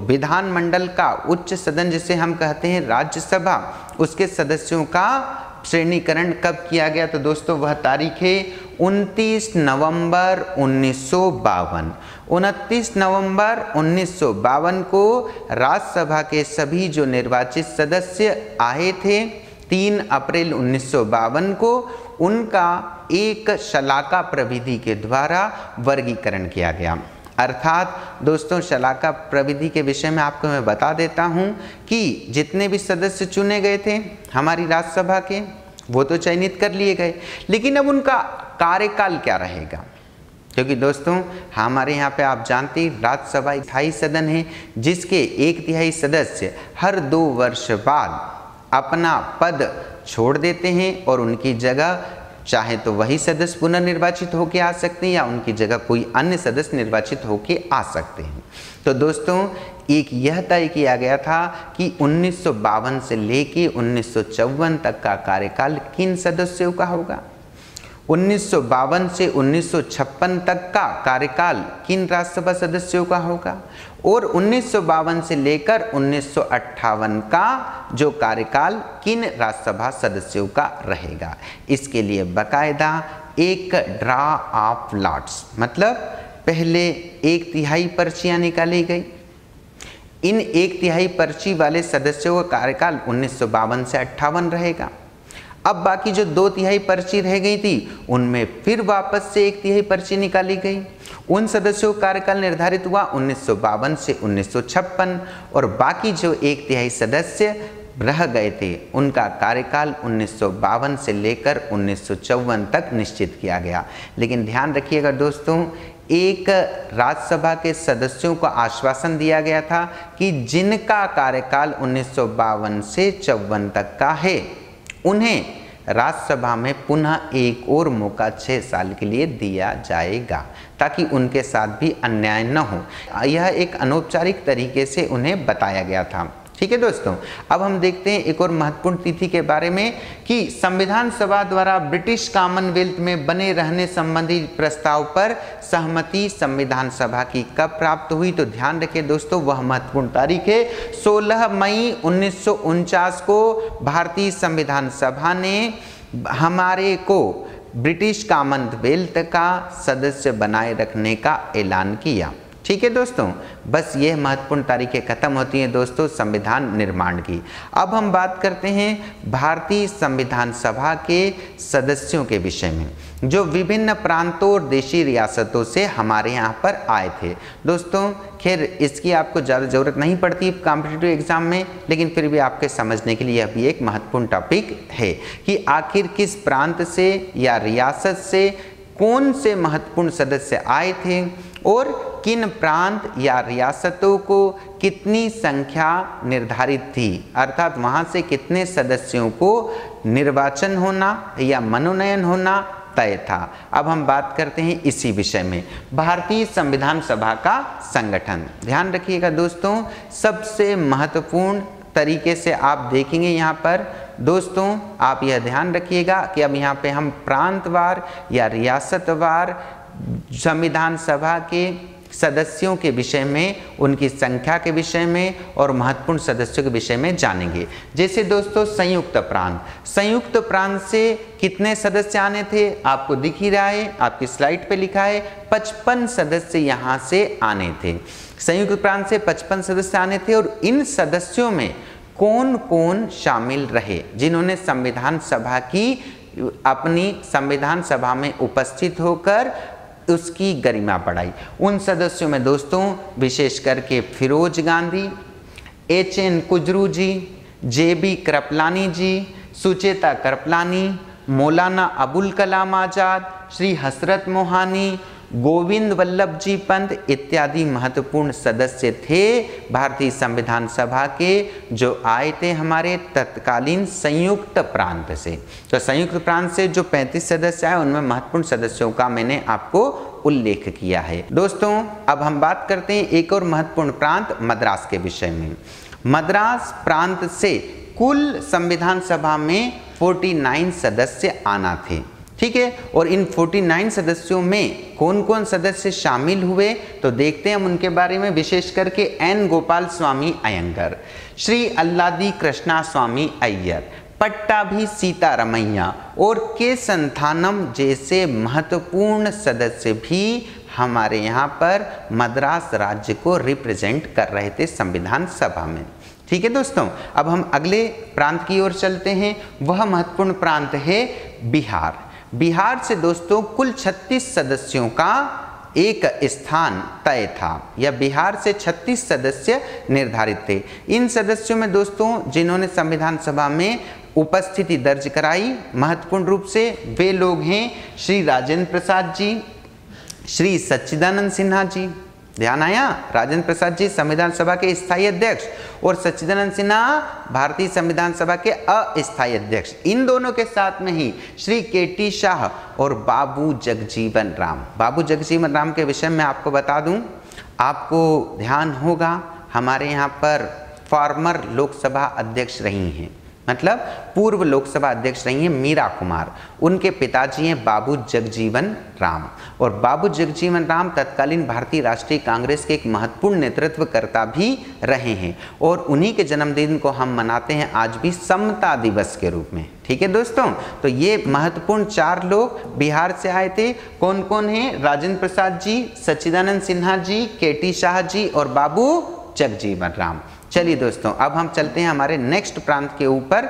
विधानमंडल का उच्च सदन जिसे हम कहते हैं राज्यसभा, उसके सदस्यों का श्रेणीकरण कब किया गया। तो दोस्तों, वह तारीख है 29 नवंबर 1952। 29 नवंबर 1952 को राज्यसभा के सभी जो निर्वाचित सदस्य आए थे, 3 अप्रैल 1952 को उनका एक शलाका प्रविधि के द्वारा वर्गीकरण किया गया। अर्थात दोस्तों, शलाका प्रविधि के विषय में आपको मैं बता देता हूं कि जितने भी सदस्य चुने गए थे हमारी राज्यसभा के, वो तो चयनित कर लिए गए, लेकिन अब उनका कार्यकाल क्या रहेगा। क्योंकि दोस्तों, हमारे यहाँ पे आप जानते हैं राज्यसभा स्थायी सदन है जिसके 1/3 सदस्य हर 2 वर्ष बाद अपना पद छोड़ देते हैं और उनकी जगह चाहे तो वही सदस्य पुनर्निर्वाचित होकर आ सकते हैं या उनकी जगह कोई अन्य सदस्य निर्वाचित होकर आ सकते हैं। तो दोस्तों, एक यह तय किया गया था कि 1952 से लेके 1954 तक का कार्यकाल किन सदस्यों का होगा, 1952 से 1956 तक का कार्यकाल किन राज्यसभा सदस्यों का होगा, और 1952 से लेकर 1958 का जो कार्यकाल किन राज्यसभा सदस्यों का रहेगा। इसके लिए बकायदा एक ड्रा ऑफ लॉट्स, मतलब पहले 1/3 पर्चियां निकाली गई। इन 1/3 पर्ची वाले सदस्यों का कार्यकाल 1952 से 58 रहेगा। अब बाकी जो 2/3 पर्ची रह गई थी उनमें फिर वापस से 1/3 पर्ची निकाली गई। उन सदस्यों का कार्यकाल निर्धारित हुआ 1952 से 1956, और बाकी जो 1/3 सदस्य रह गए थे उनका कार्यकाल 1952 से लेकर 1954 तक निश्चित किया गया। लेकिन ध्यान रखिएगा दोस्तों, एक राज्यसभा के सदस्यों को आश्वासन दिया गया था कि जिनका कार्यकाल 1952 से 54 तक का है उन्हें राज्यसभा में पुनः एक और मौका 6 साल के लिए दिया जाएगा, ताकि उनके साथ भी अन्याय न हो। यह एक अनौपचारिक तरीके से उन्हें बताया गया था। ठीक है दोस्तों, अब हम देखते हैं एक और महत्वपूर्ण तिथि के बारे में कि संविधान सभा द्वारा ब्रिटिश कॉमनवेल्थ में बने रहने संबंधी प्रस्ताव पर सहमति संविधान सभा की कब प्राप्त हुई। तो ध्यान रखिए दोस्तों, वह महत्वपूर्ण तारीख है 16 मई 1949 को भारतीय संविधान सभा ने हमारे को ब्रिटिश कॉमनवेल्थ का सदस्य बनाए रखने का ऐलान किया। ठीक है दोस्तों, बस यह महत्वपूर्ण तारीखें खत्म होती हैं दोस्तों संविधान निर्माण की। अब हम बात करते हैं भारतीय संविधान सभा के सदस्यों के विषय में, जो विभिन्न प्रांतों और देशी रियासतों से हमारे यहाँ पर आए थे। दोस्तों खैर इसकी आपको ज़्यादा ज़रूरत नहीं पड़ती कॉम्पिटिटिव एग्जाम में, लेकिन फिर भी आपके समझने के लिए यह भी एक महत्वपूर्ण टॉपिक है कि आखिर किस प्रांत से या रियासत से कौन से महत्वपूर्ण सदस्य आए थे और किन प्रांत या रियासतों को कितनी संख्या निर्धारित थी, अर्थात वहाँ से कितने सदस्यों को निर्वाचन होना या मनोनयन होना तय था। अब हम बात करते हैं इसी विषय में, भारतीय संविधान सभा का संगठन। ध्यान रखिएगा दोस्तों, सबसे महत्वपूर्ण तरीके से आप देखेंगे यहाँ पर दोस्तों, आप यह ध्यान रखिएगा कि अब यहाँ पे हम प्रांतवार या रियासतवार संविधान सभा के सदस्यों के विषय में, उनकी संख्या के विषय में और महत्वपूर्ण सदस्यों के विषय में जानेंगे। जैसे दोस्तों संयुक्त प्रांत से कितने सदस्य आने थे, आपको दिख ही रहा है, आपकी स्लाइड पे लिखा है 55 सदस्य यहाँ से आने थे। संयुक्त प्रांत से 55 सदस्य आने थे, और इन सदस्यों में कौन कौन शामिल रहे जिन्होंने संविधान सभा की अपनी संविधान सभा में उपस्थित होकर उसकी गरिमा बढ़ाई। उन सदस्यों में दोस्तों विशेष करके फिरोज गांधी, HN कुजरू जी, JB कृपलानी जी, सुचेता कृपलानी, मौलाना अबुल कलाम आजाद, श्री हसरत मोहानी, गोविंद वल्लभ जी पंत इत्यादि महत्वपूर्ण सदस्य थे भारतीय संविधान सभा के, जो आए थे हमारे तत्कालीन संयुक्त प्रांत से। तो संयुक्त प्रांत से जो 35 सदस्य आए उनमें महत्वपूर्ण सदस्यों का मैंने आपको उल्लेख किया है। दोस्तों अब हम बात करते हैं एक और महत्वपूर्ण प्रांत मद्रास के विषय में। मद्रास प्रांत से कुल संविधान सभा में 49 सदस्य आना थे। ठीक है, और इन 49 सदस्यों में कौन कौन सदस्य शामिल हुए तो देखते हैं हम उनके बारे में। विशेष करके N गोपाल स्वामी अयंगर, श्री अल्लादी कृष्णा स्वामी अय्यर, पट्टाभी सीतारमैया और के संथानम जैसे महत्वपूर्ण सदस्य भी हमारे यहाँ पर मद्रास राज्य को रिप्रेजेंट कर रहे थे संविधान सभा में। ठीक है दोस्तों, अब हम अगले प्रांत की ओर चलते हैं। वह महत्वपूर्ण प्रांत है बिहार। बिहार से दोस्तों कुल 36 सदस्यों का एक स्थान तय था, या बिहार से 36 सदस्य निर्धारित थे। इन सदस्यों में दोस्तों जिन्होंने संविधान सभा में उपस्थिति दर्ज कराई महत्वपूर्ण रूप से वे लोग हैं श्री राजेंद्र प्रसाद जी, श्री सच्चिदानंद सिन्हा जी, ध्यान आया, राजेंद्र प्रसाद जी संविधान सभा के स्थायी अध्यक्ष और सच्चिदानंद सिन्हा भारतीय संविधान सभा के अस्थायी अध्यक्ष। इन दोनों के साथ में ही श्री KT शाह और बाबू जगजीवन राम। बाबू जगजीवन राम के विषय में आपको बता दूं, आपको ध्यान होगा हमारे यहाँ पर फॉर्मर लोकसभा अध्यक्ष रही हैं, मतलब पूर्व लोकसभा अध्यक्ष रही हैं मीरा कुमार। उनके पिताजी हैं बाबू जगजीवन राम, और बाबू जगजीवन राम तत्कालीन भारतीय राष्ट्रीय कांग्रेस के एक महत्वपूर्ण नेतृत्वकर्ता भी रहे हैं, और उन्हीं के जन्मदिन को हम मनाते हैं आज भी समता दिवस के रूप में। ठीक है दोस्तों, तो ये महत्वपूर्ण 4 लोग बिहार से आए थे। कौन कौन हैं? राजेंद्र प्रसाद जी, सच्चिदानंद सिन्हा जी, केटी शाह जी और बाबू जगजीवन राम। चलिए दोस्तों, अब हम चलते हैं हमारे नेक्स्ट प्रांत के ऊपर।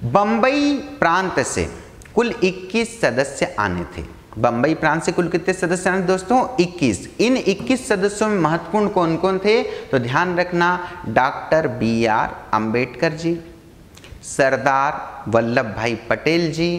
बंबई प्रांत से कुल 21 सदस्य आने थे। बंबई प्रांत से कुल कितने सदस्य आने दोस्तों? 21। इन 21 सदस्यों में महत्वपूर्ण कौन कौन थे? तो ध्यान रखना, डॉक्टर BR अम्बेडकर जी, सरदार वल्लभ भाई पटेल जी,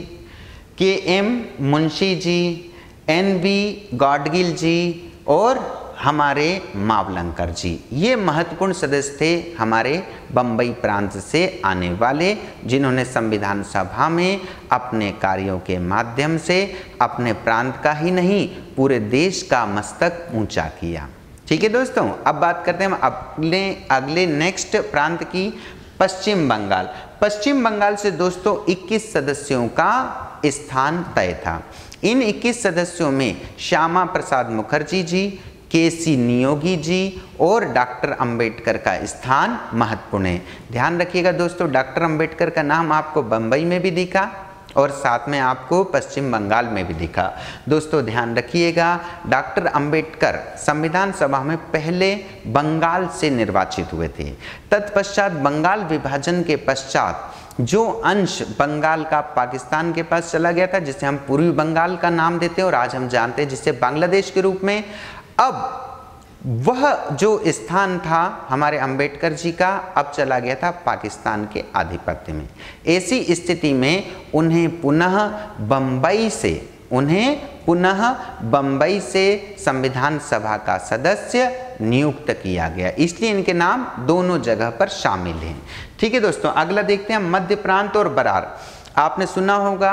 KM मुंशी जी, NV गॉडगिल जी और हमारे मावलंकर जी। ये महत्वपूर्ण सदस्य थे हमारे बंबई प्रांत से आने वाले, जिन्होंने संविधान सभा में अपने कार्यों के माध्यम से अपने प्रांत का ही नहीं पूरे देश का मस्तक ऊंचा किया। ठीक है दोस्तों, अब बात करते हैं हम अगले नेक्स्ट प्रांत की, पश्चिम बंगाल। पश्चिम बंगाल से दोस्तों 21 सदस्यों का स्थान तय था। इन 21 सदस्यों में श्यामा प्रसाद मुखर्जी जी, KC नियोगी जी और डॉक्टर अंबेडकर का स्थान महत्वपूर्ण है। ध्यान रखिएगा दोस्तों, डॉक्टर अंबेडकर का नाम आपको बंबई में भी दिखा और साथ में आपको पश्चिम बंगाल में भी दिखा। दोस्तों ध्यान रखिएगा, डॉक्टर अंबेडकर संविधान सभा में पहले बंगाल से निर्वाचित हुए थे। तत्पश्चात बंगाल विभाजन के पश्चात जो अंश बंगाल का पाकिस्तान के पास चला गया था, जिसे हम पूर्वी बंगाल का नाम देते हैं और आज हम जानते हैं जिसे बांग्लादेश के रूप में, अब वह जो स्थान था हमारे अंबेडकर जी का अब चला गया था पाकिस्तान के आधिपत्य में। ऐसी स्थिति में उन्हें पुनः बंबई से संविधान सभा का सदस्य नियुक्त किया गया, इसलिए इनके नाम दोनों जगह पर शामिल हैं। ठीक है दोस्तों, अगला देखते हैं मध्य प्रांत और बरार। आपने सुना होगा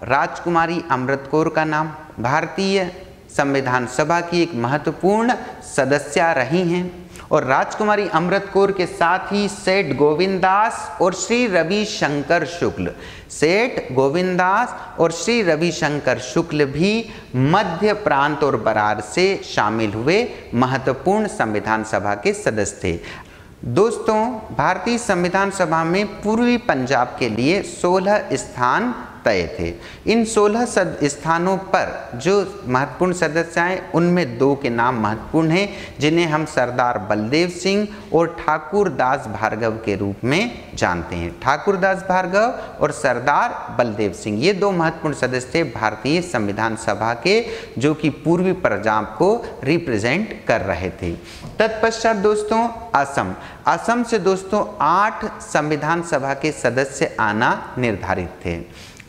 राजकुमारी अमृत कौर का नाम, भारतीय संविधान सभा की एक महत्वपूर्ण सदस्य रही हैं, और राजकुमारी अमृत कौर के साथ ही सेठ गोविंद दास और श्री रविशंकर शुक्ल भी मध्य प्रांत और बरार से शामिल हुए महत्वपूर्ण संविधान सभा के सदस्य थे। दोस्तों, भारतीय संविधान सभा में पूर्वी पंजाब के लिए 16 स्थान तय थे। इन 16 स्थानों पर जो महत्वपूर्ण सदस्य आए उनमें 2 के नाम महत्वपूर्ण हैं, जिन्हें हम सरदार बलदेव सिंह और ठाकुर दास भार्गव के रूप में जानते हैं। ठाकुर दास भार्गव और सरदार बलदेव सिंह, ये 2 महत्वपूर्ण सदस्य थे भारतीय संविधान सभा के, जो कि पूर्वी पंजाब को रिप्रेजेंट कर रहे थे। तत्पश्चात दोस्तों असम से दोस्तों 8 संविधान सभा के सदस्य आना निर्धारित थे।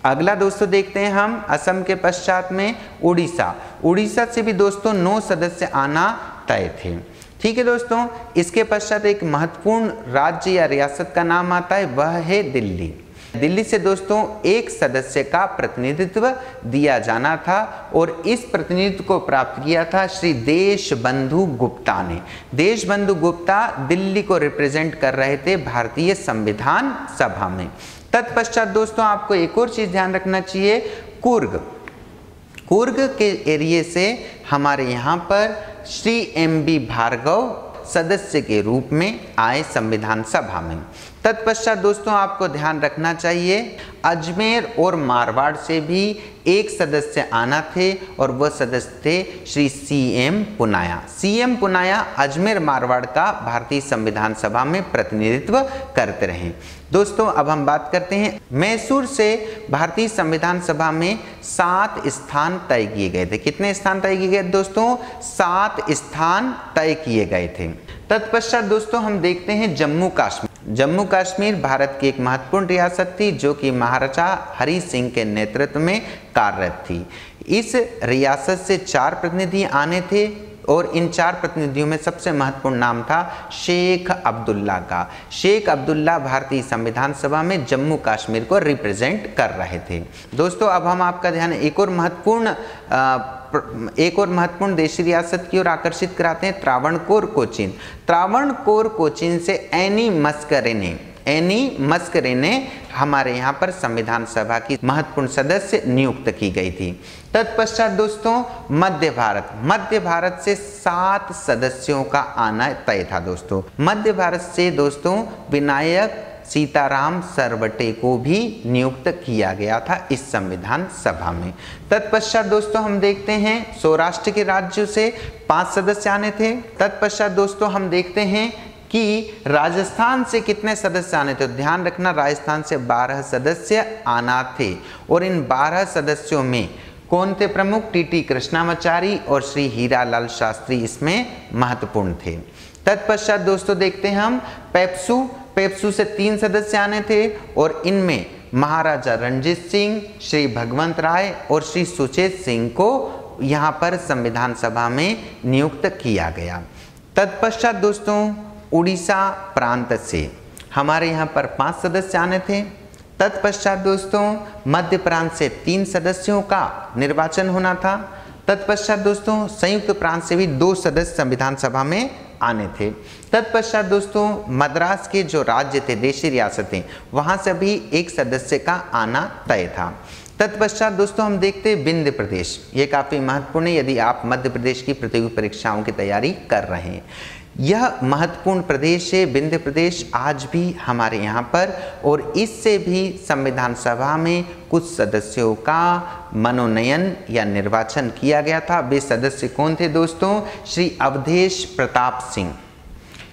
अगला दोस्तों देखते हैं हम असम के पश्चात में उड़ीसा से भी दोस्तों 9 सदस्य आना तय थे। ठीक है दोस्तों, इसके पश्चात एक महत्वपूर्ण राज्य या रियासत का नाम आता है, वह है दिल्ली। दिल्ली से दोस्तों 1 सदस्य का प्रतिनिधित्व दिया जाना था, और इस प्रतिनिधित्व को प्राप्त किया था श्री देशबंधु गुप्ता ने। देशबंधु गुप्ता दिल्ली को रिप्रेजेंट कर रहे थे भारतीय संविधान सभा में। तत्पश्चात दोस्तों आपको एक और चीज ध्यान रखना चाहिए, कुर्ग के एरिए से हमारे यहाँ पर श्री MB भार्गव सदस्य के रूप में आए संविधान सभा में। तत्पश्चात दोस्तों आपको ध्यान रखना चाहिए, अजमेर और मारवाड़ से भी 1 सदस्य आना थे, और वह सदस्य थे श्री CM पुनाया अजमेर मारवाड़ का भारतीय संविधान सभा में प्रतिनिधित्व करते रहे। दोस्तों अब हम बात करते हैं मैसूर से भारतीय संविधान सभा में 7 स्थान तय किए गए थे। कितने स्थान तय किए गए दोस्तों? 7 स्थान तय किए गए थे। तत्पश्चात दोस्तों हम देखते हैं जम्मू कश्मीर भारत की एक महत्वपूर्ण रियासत थी, जो कि महाराजा हरि सिंह के नेतृत्व में कार्यरत थी। इस रियासत से 4 प्रतिनिधि आने थे, और इन 4 प्रतिनिधियों में सबसे महत्वपूर्ण नाम था शेख अब्दुल्ला का। शेख अब्दुल्ला भारतीय संविधान सभा में जम्मू कश्मीर को रिप्रेजेंट कर रहे थे। दोस्तों अब हम आपका ध्यान एक और महत्वपूर्ण देशी रियासत की ओर आकर्षित कराते हैं, त्रावणकोर कोचीन। त्रावणकोर कोचीन से एनी मस्करे ने हमारे यहाँ पर संविधान सभा की महत्वपूर्ण सदस्य नियुक्त की गई थी। तत्पश्चात दोस्तों मध्य भारत से 7 सदस्यों का आना तय था। दोस्तों मध्य भारत से दोस्तों विनायक सीताराम सरवटे को भी नियुक्त किया गया था इस संविधान सभा में। तत्पश्चात दोस्तों हम देखते हैं सौराष्ट्र के राज्यों से 5 सदस्य आने थे। तत्पश्चात दोस्तों हम देखते हैं कि राजस्थान से कितने सदस्य आने थे। ध्यान रखना राजस्थान से 12 सदस्य आना थे और इन 12 सदस्यों में कौन थे प्रमुख? टीटी कृष्णामाचारी और श्री हीरालाल शास्त्री इसमें महत्वपूर्ण थे। तत्पश्चात दोस्तों देखते हैं हम पेप्सू से 3 सदस्य आने थे और इनमें महाराजा रणजीत सिंह, श्री भगवंत राय और श्री सुचेत सिंह को यहाँ पर संविधान सभा में नियुक्त किया गया। तत्पश्चात दोस्तों उड़ीसा प्रांत से हमारे यहाँ पर 5 सदस्य आने थे। तत्पश्चात दोस्तों मध्य प्रांत से 3 सदस्यों का निर्वाचन होना था। तत्पश्चात दोस्तों संयुक्त प्रांत से भी 2 सदस्य संविधान सभा में आने थे। तत्पश्चात दोस्तों मद्रास के जो राज्य थे, देशी रियासतें, वहां से भी 1 सदस्य का आना तय था। तत्पश्चात दोस्तों हम देखते हैं विंध्य प्रदेश। ये काफी महत्वपूर्ण है यदि आप मध्य प्रदेश की प्रतियोगी परीक्षाओं की तैयारी कर रहे हैं। यह महत्वपूर्ण प्रदेश है विंध्य प्रदेश, आज भी हमारे यहाँ पर, और इससे भी संविधान सभा में कुछ सदस्यों का मनोनयन या निर्वाचन किया गया था। वे सदस्य कौन थे दोस्तों? श्री अवधेश प्रताप सिंह,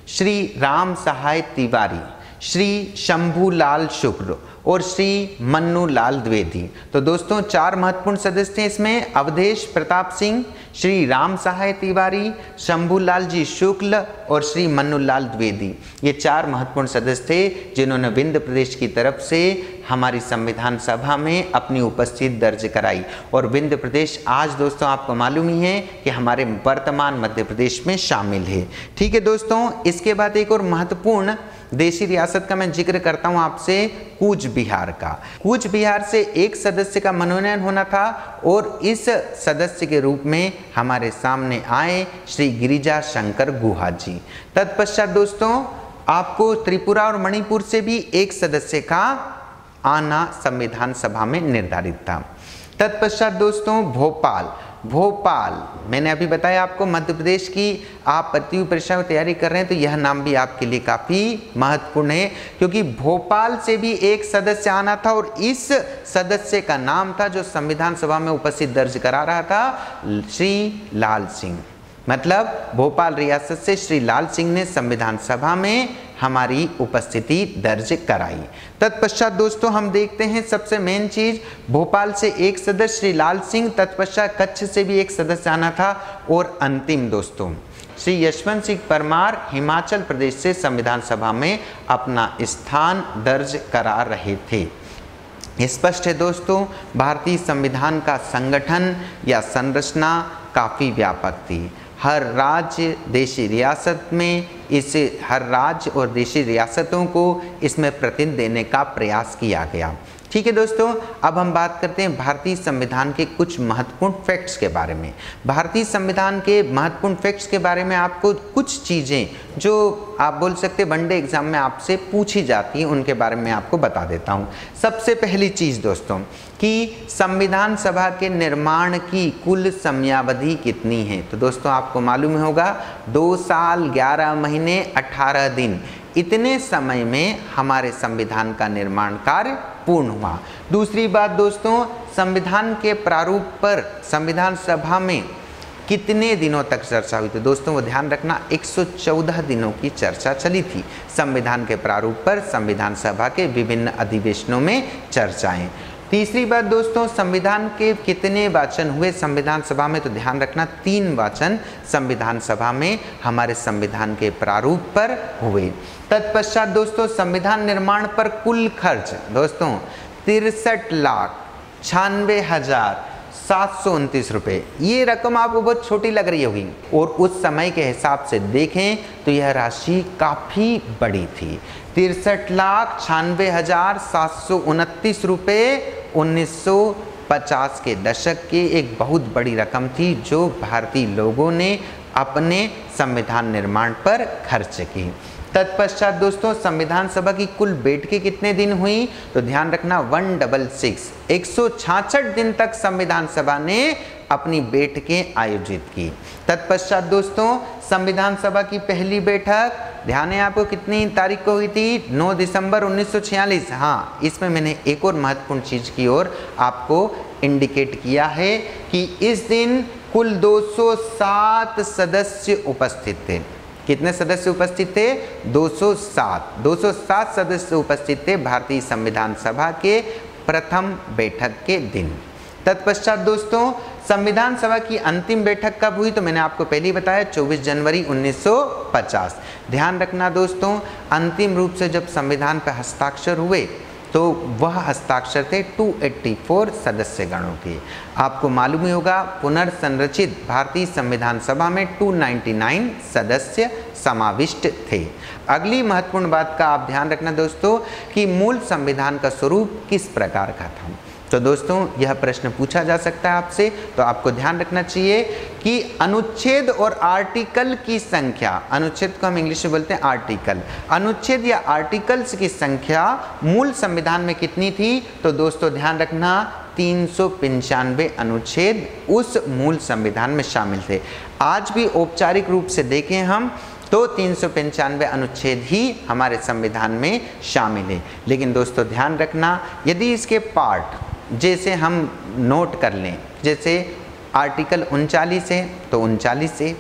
श्री राम सहाय तिवारी, श्री शंभूलाल शुक्ल और श्री मन्नू लाल द्विवेदी। तो दोस्तों 4 महत्वपूर्ण सदस्य थे इसमें, अवधेश प्रताप सिंह, श्री राम सहाय तिवारी, शंभूलाल जी शुक्ल और श्री मन्नू लाल द्विवेदी। ये 4 महत्वपूर्ण सदस्य थे जिन्होंने विंध्य प्रदेश की तरफ से हमारी संविधान सभा में अपनी उपस्थिति दर्ज कराई। और विंध्य प्रदेश आज दोस्तों आपको मालूम ही है कि हमारे वर्तमान मध्य प्रदेश में शामिल है। ठीक है दोस्तों, इसके बाद एक और महत्वपूर्ण देशी रियासत का मैं जिक्र करता हूं आपसे, कूच बिहार का। कूच बिहार से 1 सदस्य का मनोनयन होना था और इस सदस्य के रूप में हमारे सामने आए श्री गिरिजा शंकर गुहा जी। तत्पश्चात दोस्तों आपको त्रिपुरा और मणिपुर से भी 1 सदस्य का आना संविधान सभा में निर्धारित था। तत्पश्चात दोस्तों भोपाल, मैंने अभी बताया आपको मध्य प्रदेश की आप प्रतियोगी परीक्षा में तैयारी कर रहे हैं तो यह नाम भी आपके लिए काफ़ी महत्वपूर्ण है, क्योंकि भोपाल से भी 1 सदस्य आना था और इस सदस्य का नाम था जो संविधान सभा में उपस्थित दर्ज करा रहा था, श्री लाल सिंह। मतलब भोपाल रियासत से श्री लाल सिंह ने संविधान सभा में हमारी उपस्थिति दर्ज कराई। तत्पश्चात दोस्तों हम देखते हैं सबसे मेन चीज, भोपाल से 1 सदस्य श्री लाल सिंह, तत्पश्चात कच्छ से भी 1 सदस्य आना था और अंतिम दोस्तों श्री यशवंत सिंह परमार हिमाचल प्रदेश से संविधान सभा में अपना स्थान दर्ज करा रहे थे। स्पष्ट है दोस्तों, भारतीय संविधान का संगठन या संरचना काफ़ी व्यापक थी। हर राज्य देशी रियासत में हर राज्य और देशी रियासतों को इसमें प्रतिनिधित्व देने का प्रयास किया गया। ठीक है दोस्तों, अब हम बात करते हैं भारतीय संविधान के कुछ महत्वपूर्ण फैक्ट्स के बारे में। भारतीय संविधान के महत्वपूर्ण फैक्ट्स के बारे में आपको कुछ चीज़ें जो आप बोल सकते वनडे एग्जाम में आपसे पूछी जाती हैं उनके बारे में आपको बता देता हूं। सबसे पहली चीज़ दोस्तों कि संविधान सभा के निर्माण की कुल समयावधि कितनी है? तो दोस्तों आपको मालूम होगा 2 साल 11 महीने 18 दिन, इतने समय में हमारे संविधान का निर्माण कार्य पूर्ण हुआ। दूसरी बात दोस्तों, संविधान के प्रारूप पर संविधान सभा में कितने दिनों तक चर्चा हुई? तो दोस्तों वो ध्यान रखना 114 दिनों की चर्चा चली थी संविधान के प्रारूप पर, संविधान सभा के विभिन्न अधिवेशनों में चर्चाएं। तीसरी बात दोस्तों, संविधान के कितने वाचन हुए संविधान सभा में? तो ध्यान रखना 3 वाचन संविधान सभा में हमारे संविधान के प्रारूप पर हुए। तत्पश्चात दोस्तों संविधान निर्माण पर कुल खर्च दोस्तों 63,96,000 729 रुपये। ये रकम आपको बहुत छोटी लग रही होगी और उस समय के हिसाब से देखें तो यह राशि काफ़ी बड़ी थी। 63,96,729 रुपये 1950 के दशक की एक बहुत बड़ी रकम थी जो भारतीय लोगों ने अपने संविधान निर्माण पर खर्च की। तत्पश्चात दोस्तों संविधान सभा की कुल बैठकें कितने दिन हुई तो ध्यान रखना 166 दिन तक संविधान सभा ने अपनी बैठकें आयोजित की। तत्पश्चात दोस्तों संविधान सभा की पहली बैठक ध्यान है आपको कितनी तारीख को हुई थी 9 दिसंबर 1946। हाँ, इसमें मैंने एक और महत्वपूर्ण चीज की ओर आपको इंडिकेट किया है कि इस दिन कुल 207 सदस्य उपस्थित थे। कितने सदस्य उपस्थित थे 207 सदस्य उपस्थित थे भारतीय संविधान सभा के प्रथम बैठक के दिन। तत्पश्चात दोस्तों संविधान सभा की अंतिम बैठक कब हुई तो मैंने आपको पहले ही बताया 24 जनवरी 1950। ध्यान रखना दोस्तों अंतिम रूप से जब संविधान पर हस्ताक्षर हुए तो वह हस्ताक्षर थे 284 सदस्य गणों के। आपको मालूम ही होगा पुनर्संरचित भारतीय संविधान सभा में 299 सदस्य समाविष्ट थे। अगली महत्वपूर्ण बात का आप ध्यान रखना दोस्तों कि मूल संविधान का स्वरूप किस प्रकार का था। तो दोस्तों यह प्रश्न पूछा जा सकता है आपसे, तो आपको ध्यान रखना चाहिए कि अनुच्छेद और आर्टिकल की संख्या, अनुच्छेद को हम इंग्लिश में बोलते हैं आर्टिकल, अनुच्छेद या आर्टिकल्स की संख्या मूल संविधान में कितनी थी तो दोस्तों ध्यान रखना 395 अनुच्छेद उस मूल संविधान में शामिल थे। आज भी औपचारिक रूप से देखें हम तो 395 अनुच्छेद ही हमारे संविधान में शामिल है। लेकिन दोस्तों ध्यान रखना यदि इसके पार्ट जैसे हम नोट कर लें, जैसे आर्टिकल 39 है तो 39 से,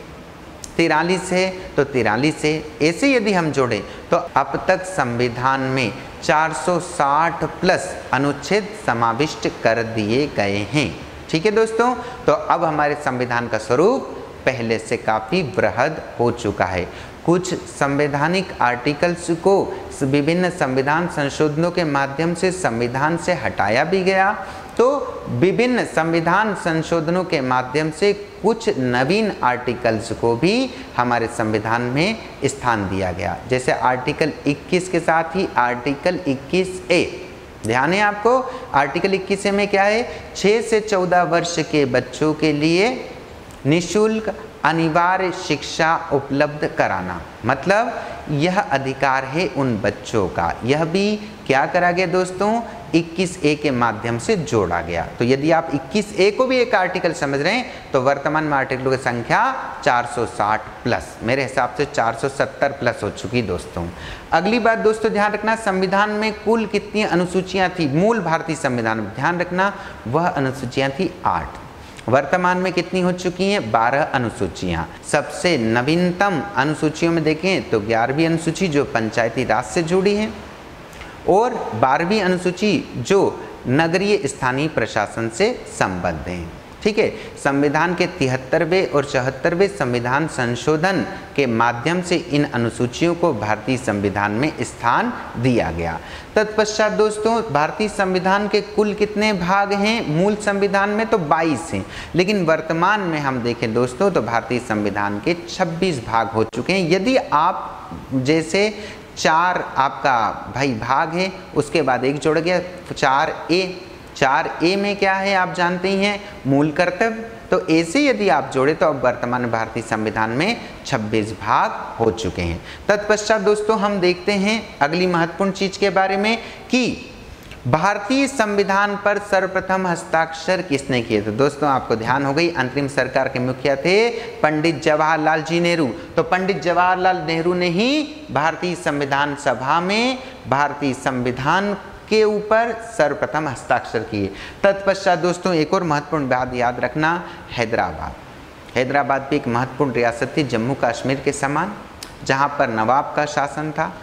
43 है तो 43 से, ऐसे यदि हम जोड़ें तो अब तक संविधान में 460 प्लस अनुच्छेद समाविष्ट कर दिए गए हैं। ठीक है दोस्तों, तो अब हमारे संविधान का स्वरूप पहले से काफ़ी वृहद हो चुका है। कुछ संवैधानिक आर्टिकल्स को विभिन्न संविधान संशोधनों के माध्यम से संविधान से हटाया भी गया, तो विभिन्न संविधान संशोधनों के माध्यम से कुछ नवीन आर्टिकल्स को भी हमारे संविधान में स्थान दिया गया। जैसे आर्टिकल 21 के साथ ही आर्टिकल 21A, ध्यान है आपको आर्टिकल 21A में क्या है 6 से 14 वर्ष के बच्चों के लिए निःशुल्क अनिवार्य शिक्षा उपलब्ध कराना, मतलब यह अधिकार है उन बच्चों का। यह भी क्या करा गया दोस्तों 21A के माध्यम से जोड़ा गया। तो यदि आप 21A को भी एक आर्टिकल समझ रहे हैं तो वर्तमान में आर्टिकलों की संख्या 460 प्लस, मेरे हिसाब से 470 प्लस हो चुकी दोस्तों। अगली बात दोस्तों ध्यान रखना संविधान में कुल कितनी अनुसूचियां थी मूल भारतीय संविधान में, ध्यान रखना वह अनुसूचियां थी 8। वर्तमान में कितनी हो चुकी हैं 12 अनुसूचियां। सबसे नवीनतम अनुसूचियों में देखें तो 11वीं अनुसूची जो पंचायती राज से जुड़ी है और 12वीं अनुसूची जो नगरीय स्थानीय प्रशासन से संबद्ध है। ठीक है, संविधान के 73वें और 74वें संविधान संशोधन के माध्यम से इन अनुसूचियों को भारतीय संविधान में स्थान दिया गया। तत्पश्चात दोस्तों भारतीय संविधान के कुल कितने भाग हैं मूल संविधान में तो 22 हैं, लेकिन वर्तमान में हम देखें दोस्तों तो भारतीय संविधान के 26 भाग हो चुके हैं। यदि आप जैसे 4 आपका भाई भाग है उसके बाद एक जोड़ गया 4A में क्या है आप जानते ही हैं मूल कर्तव्य, तो ऐसे यदि आप जोड़े तो अब वर्तमान भारतीय संविधान में 26 भाग हो चुके हैं। तत्पश्चात दोस्तों हम देखते हैं अगली महत्वपूर्ण चीज के बारे में कि भारतीय संविधान पर सर्वप्रथम हस्ताक्षर किसने किए। तो दोस्तों आपको ध्यान हो गई अंतरिम सरकार के मुखिया थे पंडित जवाहरलाल जी नेहरू, तो पंडित जवाहरलाल नेहरू ने ही भारतीय संविधान सभा में भारतीय संविधान के ऊपर सर्वप्रथम हस्ताक्षर किए। तत्पश्चात दोस्तों एक और महत्वपूर्ण बात याद रखना, हैदराबाद भी एक महत्वपूर्ण रियासत थी जम्मू कश्मीर के समान, जहां पर नवाब का शासन था।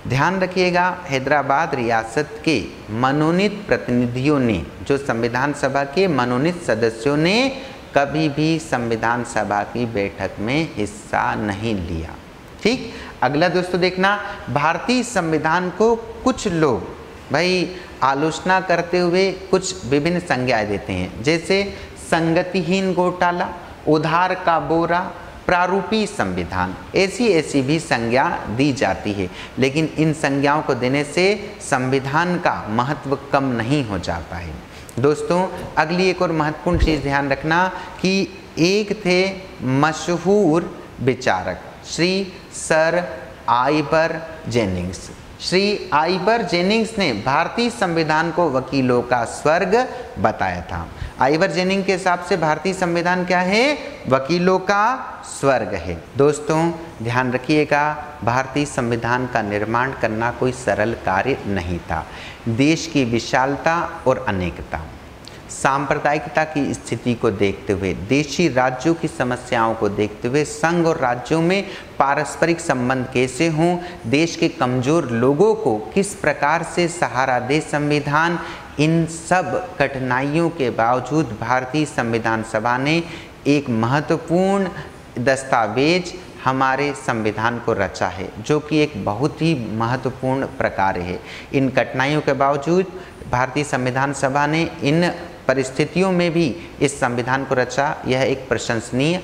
ध्यान रखिएगा हैदराबाद रियासत के मनोनीत प्रतिनिधियों ने, जो संविधान सभा के मनोनीत सदस्यों ने कभी भी संविधान सभा की बैठक में हिस्सा नहीं लिया। ठीक, अगला दोस्तों देखना भारतीय संविधान को कुछ लोग भाई आलोचना करते हुए कुछ विभिन्न संज्ञाएं देते हैं। जैसे संगतिहीन घोटाला, उधार का बोरा, प्रारूपी संविधान, ऐसी भी संज्ञा दी जाती है। लेकिन इन संज्ञाओं को देने से संविधान का महत्व कम नहीं हो जाता है। दोस्तों, अगली एक और महत्वपूर्ण चीज़ ध्यान रखना कि एक थे मशहूर विचारक Shri sir Ivor Jennings. Shri Ivor Jennings ने भारतीय संविधान को वकीलों का स्वर्ग बताया था। आइवर जेनिंग्स के हिसाब से भारतीय संविधान क्या है? वकीलों का स्वर्ग है। दोस्तों, ध्यान रखिएगा, भारतीय संविधान का निर्माण करना कोई सरल कार्य नहीं था। देश की विशालता और अनेकता, सांप्रदायिकता की स्थिति को देखते हुए, देशी राज्यों की समस्याओं को देखते हुए, संघ और राज्यों में पारस्परिक संबंध कैसे हों, देश के कमजोर लोगों को किस प्रकार से सहारा दे संविधान, इन सब कठिनाइयों के बावजूद भारतीय संविधान सभा ने एक महत्वपूर्ण दस्तावेज हमारे संविधान को रचा है, जो कि एक बहुत ही महत्वपूर्ण प्रकार है। इन कठिनाइयों के बावजूद भारतीय संविधान सभा ने इन परिस्थितियों में भी इस संविधान को रचा। यह एक प्रशंसनीय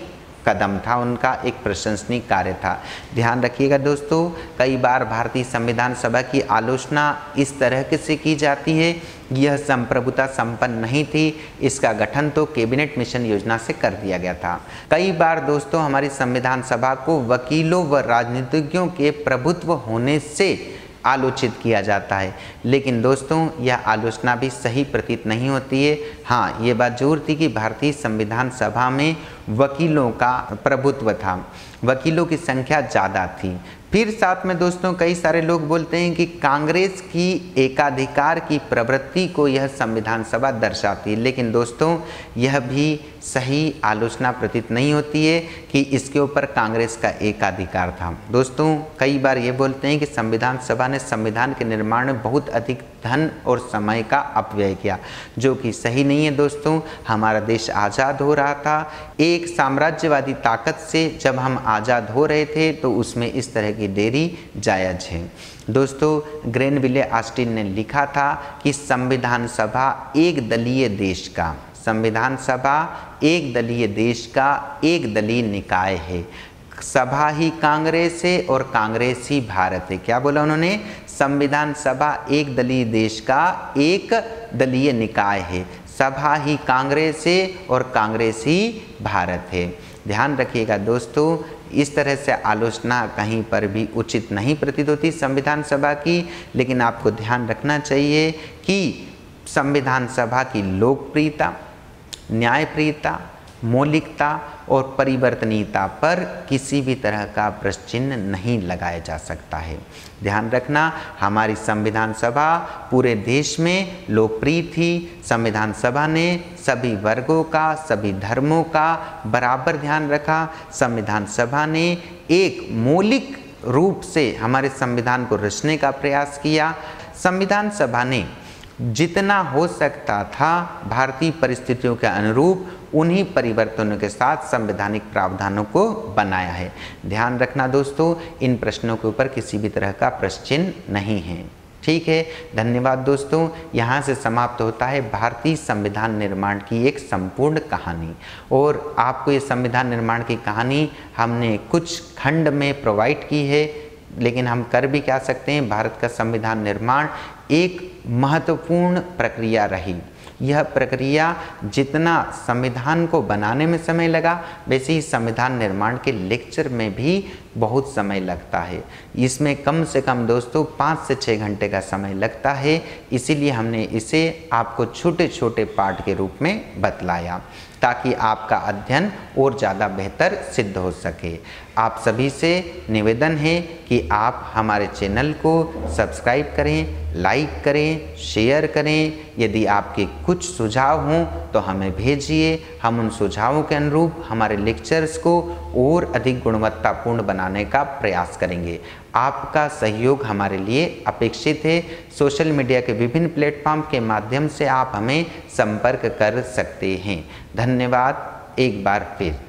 कदम था, उनका एक प्रशंसनीय कार्य था। ध्यान रखिएगा दोस्तों, कई बार भारतीय संविधान सभा की आलोचना इस तरह से की जाती है, यह संप्रभुता संपन्न नहीं थी, इसका गठन तो कैबिनेट मिशन योजना से कर दिया गया था। कई बार दोस्तों हमारी संविधान सभा को वकीलों व राजनीतिज्ञों के प्रभुत्व होने से आलोचित किया जाता है, लेकिन दोस्तों यह आलोचना भी सही प्रतीत नहीं होती है। हाँ, ये बात जरूर थी कि भारतीय संविधान सभा में वकीलों का प्रभुत्व था, वकीलों की संख्या ज़्यादा थी। फिर साथ में दोस्तों कई सारे लोग बोलते हैं कि कांग्रेस की एकाधिकार की प्रवृत्ति को यह संविधान सभा दर्शाती है, लेकिन दोस्तों यह भी सही आलोचना प्रतीत नहीं होती है कि इसके ऊपर कांग्रेस का एकाधिकार था। दोस्तों कई बार ये बोलते हैं कि संविधान सभा ने संविधान के निर्माण में बहुत अधिक धन और समय का अपव्यय किया, जो कि सही नहीं है। दोस्तों, हमारा देश आज़ाद हो रहा था, एक साम्राज्यवादी ताकत से जब हम आज़ाद हो रहे थे तो उसमें इस तरह की देरी जायज़ है। दोस्तों, ग्रेनविले ऑस्टिन ने लिखा था कि संविधान सभा एक दलीय देश का, संविधान सभा एक दलीय देश का एक दलीय निकाय है, सभा ही कांग्रेस है और कांग्रेस ही भारत है। क्या बोला उन्होंने? संविधान सभा एक दलीय देश का एक दलीय निकाय है, सभा ही कांग्रेस है और कांग्रेस ही भारत है। ध्यान रखिएगा दोस्तों, इस तरह से आलोचना कहीं पर भी उचित नहीं प्रतीत होती संविधान सभा की, लेकिन आपको ध्यान रखना चाहिए कि संविधान सभा की लोकप्रियता, न्यायप्रियता, मौलिकता और परिवर्तनीयता पर किसी भी तरह का प्रश्न चिन्ह नहीं लगाया जा सकता है। ध्यान रखना, हमारी संविधान सभा पूरे देश में लोकप्रिय थी। संविधान सभा ने सभी वर्गों का, सभी धर्मों का बराबर ध्यान रखा। संविधान सभा ने एक मौलिक रूप से हमारे संविधान को रचने का प्रयास किया। संविधान सभा ने जितना हो सकता था भारतीय परिस्थितियों के अनुरूप उन्हीं परिवर्तनों के साथ संवैधानिक प्रावधानों को बनाया है। ध्यान रखना दोस्तों, इन प्रश्नों के ऊपर किसी भी तरह का प्रश्न चिन्ह नहीं है। ठीक है, धन्यवाद दोस्तों। यहाँ से समाप्त होता है भारतीय संविधान निर्माण की एक संपूर्ण कहानी, और आपको ये संविधान निर्माण की कहानी हमने कुछ खंड में प्रोवाइड की है, लेकिन हम कर भी क्या सकते हैं, भारत का संविधान निर्माण एक महत्वपूर्ण प्रक्रिया रही। यह प्रक्रिया जितना संविधान को बनाने में समय लगा, वैसे ही संविधान निर्माण के लेक्चर में भी बहुत समय लगता है। इसमें कम से कम दोस्तों 5 से 6 घंटे का समय लगता है, इसीलिए हमने इसे आपको छोटे छोटे पार्ट के रूप में बतलाया, ताकि आपका अध्ययन और ज़्यादा बेहतर सिद्ध हो सके। आप सभी से निवेदन है कि आप हमारे चैनल को सब्सक्राइब करें, लाइक करें, शेयर करें। यदि आपके कुछ सुझाव हों तो हमें भेजिए, हम उन सुझावों के अनुरूप हमारे लेक्चर्स को और अधिक गुणवत्तापूर्ण बनाने का प्रयास करेंगे। आपका सहयोग हमारे लिए अपेक्षित है। सोशल मीडिया के विभिन्न प्लेटफॉर्म के माध्यम से आप हमें संपर्क कर सकते हैं। धन्यवाद एक बार फिर।